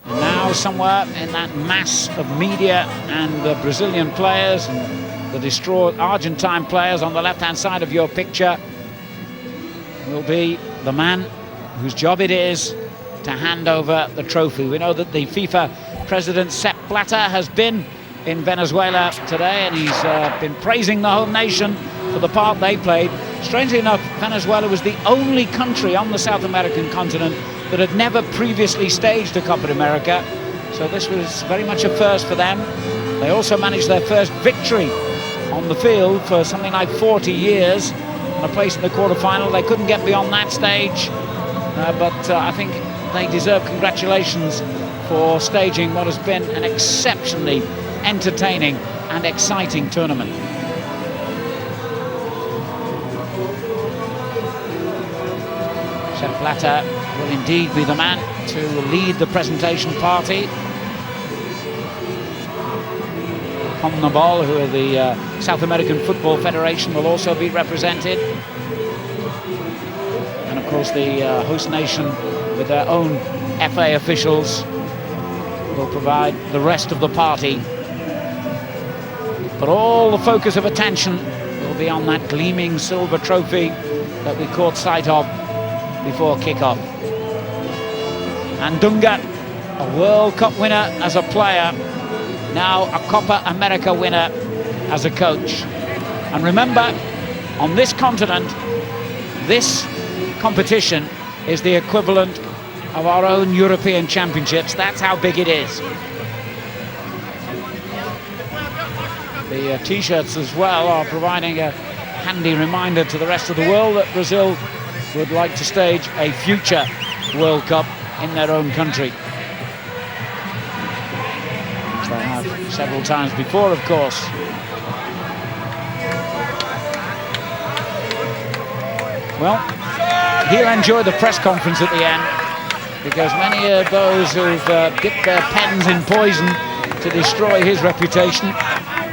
And now somewhere in that mass of media and the Brazilian players and the distraught Argentine players on the left-hand side of your picture will be the man whose job it is to hand over the trophy. We know that the FIFA president, Sepp Blatter, has been in Venezuela today, and he's been praising the home nation for the part they played. Strangely enough, Venezuela was the only country on the South American continent that had never previously staged a Copa America, so this was very much a first for them. They also managed their first victory on the field for something like 40 years, and a place in the quarter-final. They couldn't get beyond that stage, but I think they deserve congratulations for staging what has been an exceptionally entertaining and exciting tournament. Sepp Blatter will indeed be the man to lead the presentation party. CONMEBOL, who are the South American Football Federation, will also be represented. And of course the host nation with their own FA officials will provide the rest of the party. But all the focus of attention will be on that gleaming silver trophy that we caught sight of before kick-off. And Dunga, a World Cup winner as a player, now a Copa America winner as a coach. And remember, on this continent, this competition is the equivalent of our own European Championships. That's how big it is. The T-shirts as well are providing a handy reminder to the rest of the world that Brazil would like to stage a future World Cup in their own country. As they have several times before, of course. Well, he'll enjoy the press conference at the end, because many of those who've dipped their pens in poison to destroy his reputation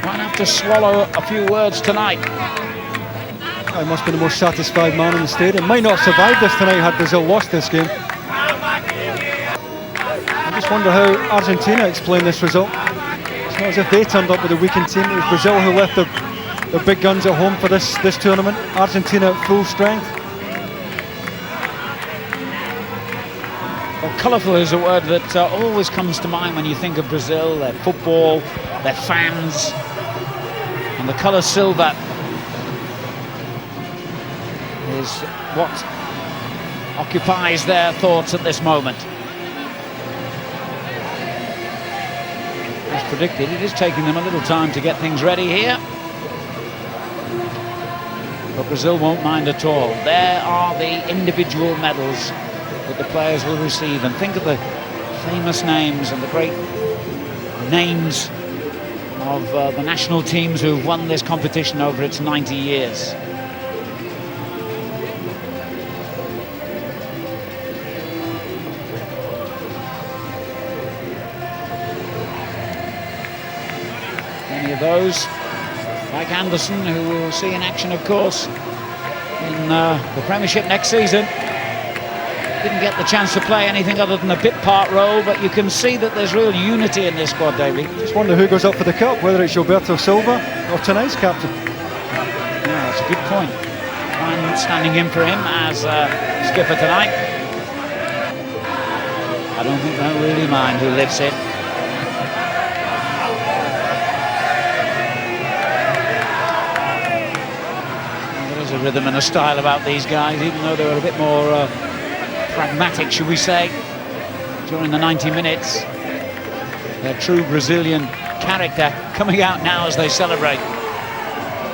might have to swallow a few words tonight. He must be the most satisfied man in the stadium. Might not have survived this tonight had Brazil lost this game. I just wonder how Argentina explain this result. It's not as if they turned up with a weakened team. It was Brazil who left their big guns at home for this tournament. Argentina at full strength. Well, colourful is a word that always comes to mind when you think of Brazil, their football, their fans, and the colour silver is what occupies their thoughts at this moment. As predicted, it is taking them a little time to get things ready here, but Brazil won't mind at all. There are the individual medals that the players will receive, and think of the famous names and the great names of the national teams who've won this competition over its 90 years. Many of those, like Anderson, who we'll see in action, of course, in the Premiership next season. Didn't get the chance to play anything other than a bit part role, but you can see that there's real unity in this squad, Davey. Just wonder who goes up for the cup, whether it's Gilberto Silva or tonight's captain. Yeah, that's a good point. I'm standing in for him as skipper tonight. I don't think they'll really mind who lifts it. There's a rhythm and a style about these guys, even though they were a bit more pragmatic, should we say, during the 90 minutes. Their true Brazilian character coming out now as they celebrate.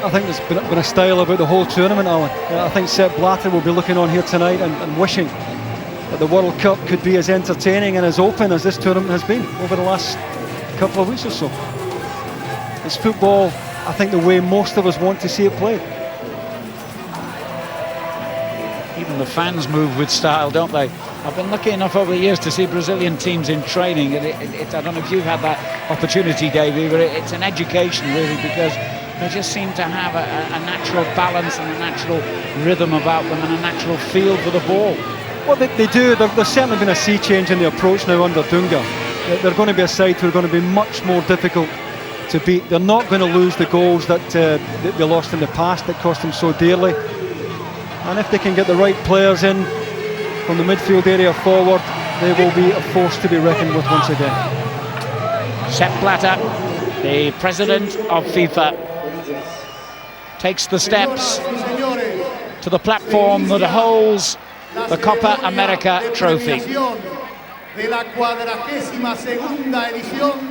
I think there's been a style about the whole tournament, Alan. I think Sepp Blatter will be looking on here tonight and wishing that the World Cup could be as entertaining and as open as this tournament has been over the last couple of weeks or so. It's football, I think, the way most of us want to see it played. Even the fans move with style, don't they? I've been lucky enough over the years to see Brazilian teams in training, and I don't know if you've had that opportunity, Davey, but it's an education really, because They just seem to have a natural balance and a natural rhythm about them and a natural feel for the ball. Well, they do. There's certainly been a sea change in the approach now under Dunga. They're going to be a side who are going to be much more difficult to beat. They're not going to lose the goals that they lost in the past that cost them so dearly. And if they can get the right players in from the midfield area forward, they will be a force to be reckoned with once again. Sepp Blatter, the president of FIFA, takes the steps to the platform that holds the Copa America trophy. The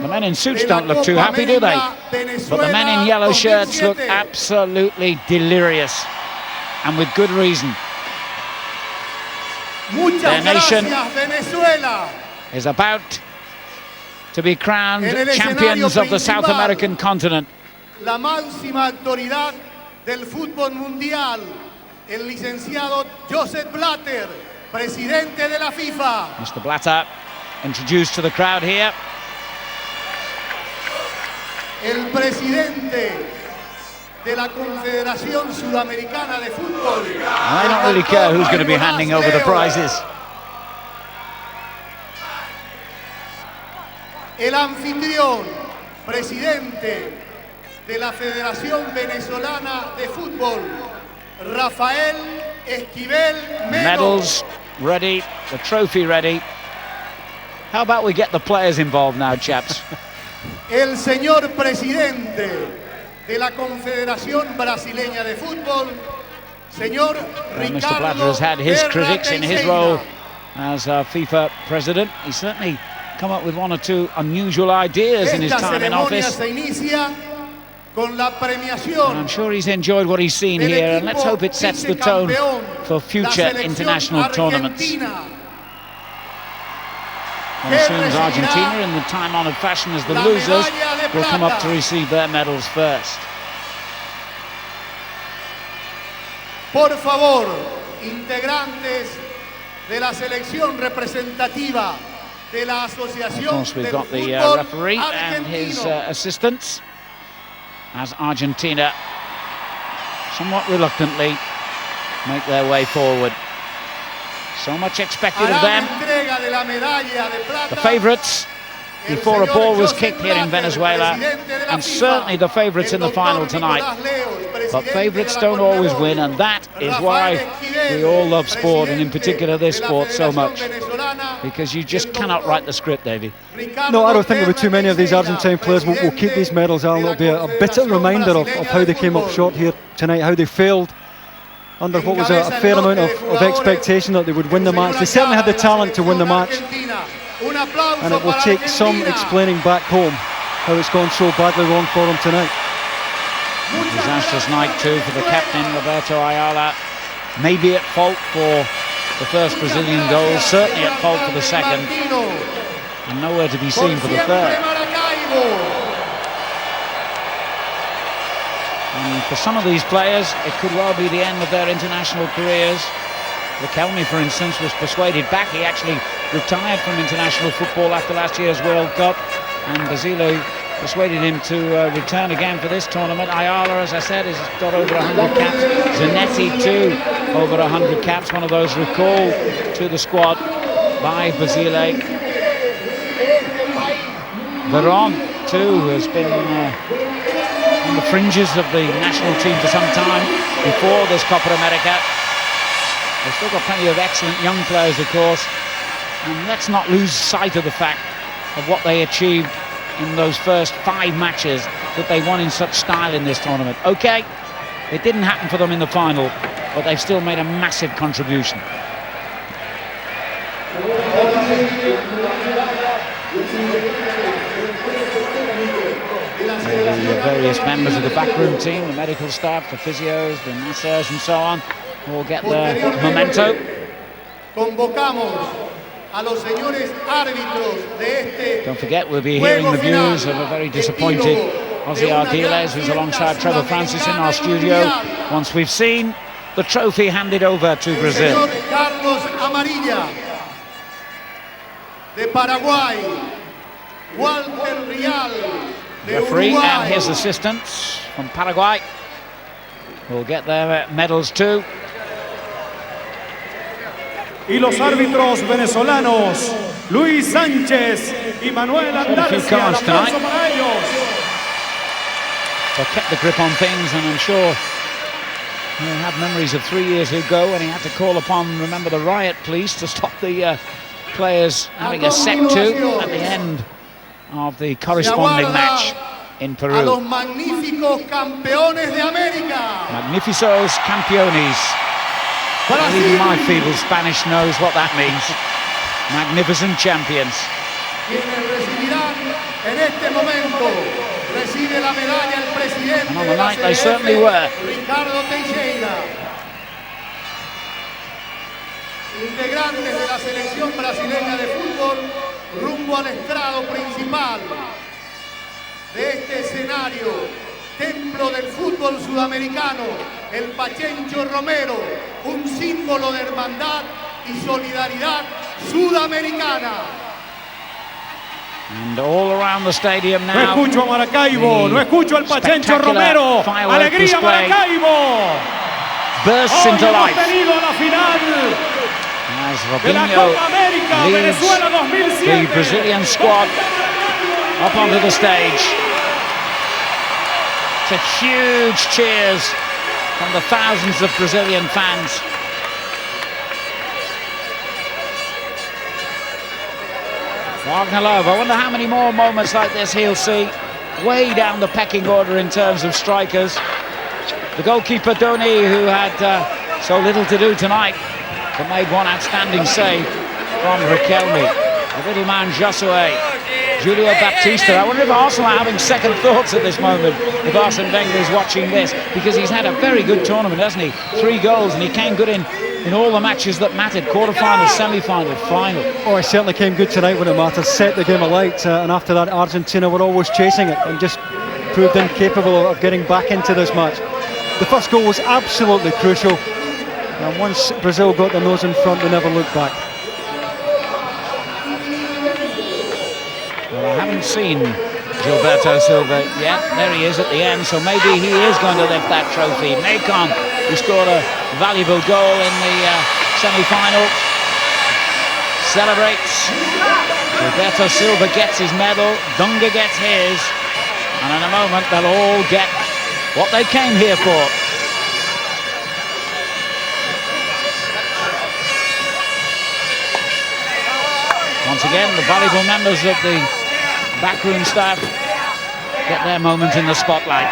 men in suits don't look too happy, do they? But the men in yellow shirts look absolutely delirious, and with good reason. Their nation is about to be crowned champions of the South American continent. La máxima autoridad del fútbol mundial, el licenciado Josep Blatter, presidente de la FIFA. Mr. Blatter introduced to the crowd here. El presidente de la Confederación Sudamericana de Fútbol. I don't really care who's going to be handing over the prizes. El anfitrión, presidente de la Federación Venezolana de Fútbol, Rafael Esquivel Meno. Medals ready, the trophy ready. How about we get the players involved now, chaps? El señor presidente de la Confederación Brasileña de Fútbol, señor Ricardo Mr. Blatter has had his critics in his role as FIFA president. He's certainly come up with one or two unusual ideas in his time in office. Con la premiación, and I'm sure he's enjoyed what he's seen here, and let's hope it sets the tone for future international tournaments. Well, as soon as Argentina, in the time-honoured fashion as the losers, will come up to receive their medals first. Por favor, integrantes de la selección representativa de la Asociación Of course, we've got the referee and his assistants, as Argentina somewhat reluctantly make their way forward. So much expected of them. The favourites before a ball was kicked here in Venezuela, and certainly the favourites in the final tonight. But favourites don't always win, and that is why we all love sport, and in particular this sport, so much. Because you just cannot write the script, Davey. No, I don't think there'll be too many of these Argentine players will keep these medals, Alan. It'll be a bitter reminder of how they came up short here tonight, how they failed under what was a fair amount of expectation that they would win the match. They certainly had the talent to win the match, and it will take some explaining back home how it's gone so badly wrong for them tonight. A disastrous night too for the captain, Roberto Ayala. Maybe at fault for the first Brazilian goal, certainly at fault for the second, and nowhere to be seen for the third. And for some of these players, it could well be the end of their international careers. Riquelme, for instance, was persuaded back. He actually retired from international football after last year's World Cup, and Basile persuaded him to return again for this tournament. Ayala, as I said, has got over 100 caps. Zanetti too, over 100 caps. One of those recalled to the squad by Basile. Veron too has been on the fringes of the national team for some time before this Copa America. They've still got plenty of excellent young players, of course, and let's not lose sight of the fact of what they achieved in those first 5 matches that they won in such style in this tournament. Okay, it didn't happen for them in the final, but they've still made a massive contribution. The various members of the backroom team, the medical staff, the physios, the masseurs and so on, will get their memento. Don't forget, we'll be hearing the views of a very disappointed Ozzy Ardiles, who's alongside Trevor Francis in our studio, once we've seen the trophy handed over to Brazil. Carlos Amarilla de Paraguay, Walter Rial de Referee and Uruguay. his assistants from Paraguay will get their medals too. Y los árbitros venezolanos, Luis Sánchez y Manuel Andalucía. cards Un tonight. aplauso para ellos. They kept the grip on things, and I'm sure he'll have memories of 3 years ago when he had to call upon, remember, the riot police to stop the players having a set to at the end of the corresponding match in A Peru. los magníficos campeones de América. Magnificos campeones. Even my feeble Spanish knows what that means. Magnificent champions. Quienes recibirán en este momento, recibe la medalla el presidente And on de the la night they CBF, certainly were. Ricardo Teixeira. Integrantes de la selección brasileña de fútbol rumbo al estrado principal de este escenario, templo del fútbol sudamericano, el Pachencho Romero, un símbolo de hermandad y solidaridad sudamericana. And all around the stadium No now. escucho a Maracaibo, no escucho al Pachencho spectacular Romero. firework Alegría display Maracaibo. Bursts Hoy into hemos life tenido la final as de la Robinho Copa América leads Venezuela the 2007. Brazilian squad up onto the stage. To huge cheers from the thousands of Brazilian fans. Wagner Love, I wonder how many more moments like this he'll see. Way down the pecking order in terms of strikers. The goalkeeper Doni, who had so little to do tonight, but made one outstanding save from Riquelme. The little man Josue, Julio Baptista. I wonder if Arsenal are having second thoughts at this moment, if Arsene Wenger is watching this, because he's had a very good tournament, hasn't he? 3 goals, and he came good in all the matches that mattered. Quarter-final, semi-final, final. Oh, he certainly came good tonight when it mattered, set the game alight, and after that Argentina were always chasing it and just proved incapable of getting back into this match. The first goal was absolutely crucial, and once Brazil got their nose in front, they never looked back. Well, I haven't seen Gilberto Silva yet. There he is at the end, so maybe he is going to lift that trophy. Nacon, who scored a valuable goal in the semi-final, celebrates. Gilberto Silva gets his medal, Dunga gets his, and in a moment they'll all get what they came here for. Once again, the valuable members of the backroom staff get their moment in the spotlight.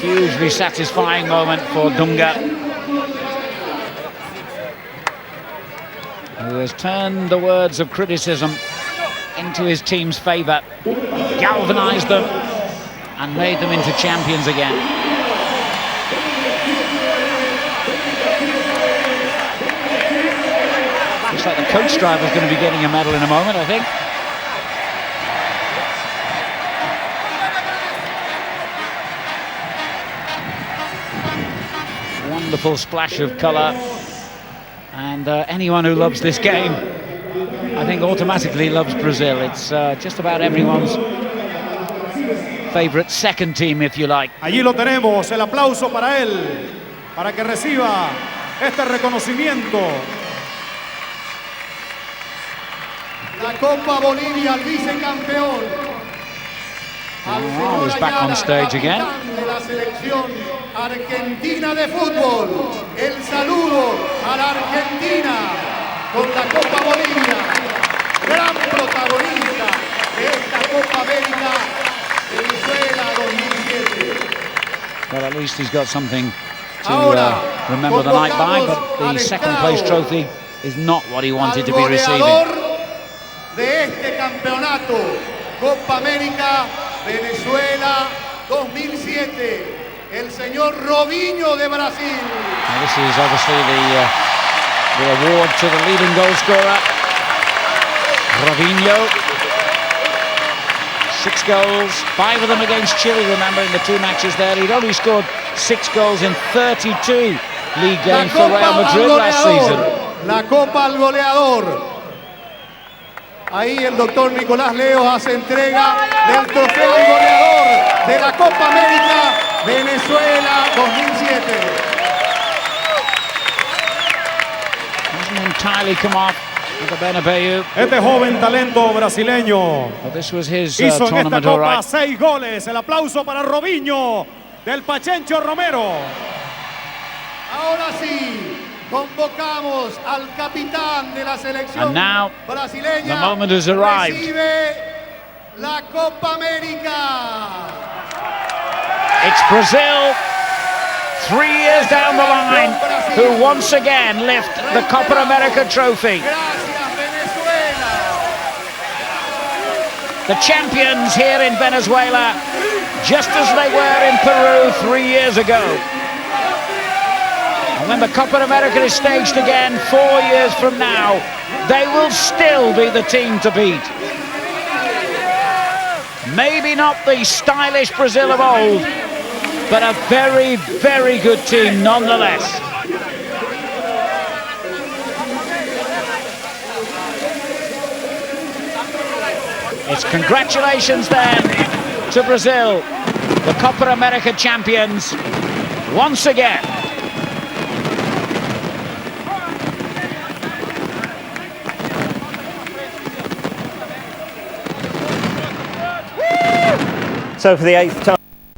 Hugely satisfying moment for Dunga, who has turned the words of criticism into his team's favour, galvanised them and made them into champions again. Looks like the coach driver's going to be getting a medal in a moment, I think. Wonderful splash of colour. And anyone who loves this game, I think automatically loves Brazil. It's just about everyone's favourite second team, if you like. Allí lo tenemos, el aplauso para él, para que reciba este reconocimiento. La Copa Bolivia al vicecampeón. Oh, he's back on stage again. De la selección argentina de fútbol. El saludo a la Argentina con la Copa Bolivia. Gran protagonista de esta Copa América Venezuela 2007. Well, at least he's got something to remember the night by, but the second place trophy is not what he wanted to be receiving. De este campeonato Copa América Venezuela 2007, el señor Robinho de Brasil. Now this is obviously the award to the leading goal scorer. Robinho. 6 goals, 5 of them against Chile, remember, in the 2 matches there. He'd only scored 6 goals in 32 league games for Real Madrid last season. La Copa al Goleador. Ahí el doctor Nicolás Leos hace entrega del trofeo al goleador de la Copa América Venezuela 2007. Hasn't entirely come off at the Bernabeu. Este joven talento brasileño But this was his hizo en esta tournament, all Copa right. 6 goles. El aplauso para Robinho del Pachencho Romero. Ahora sí, convocamos al capitán de la selección And now, brasileña. the moment has arrived. Recibe la Copa América. It's Brazil, 3 years down the line, who once again lift the Copa America trophy. Gracias, Venezuela. The champions here in Venezuela, just as they were in Peru 3 years ago. And when the Copa America is staged again 4 years from now, they will still be the team to beat. Maybe not the stylish Brazil of old, but a very, very good team nonetheless. It's congratulations then to Brazil, the Copa America champions, once again. So for the 8th time.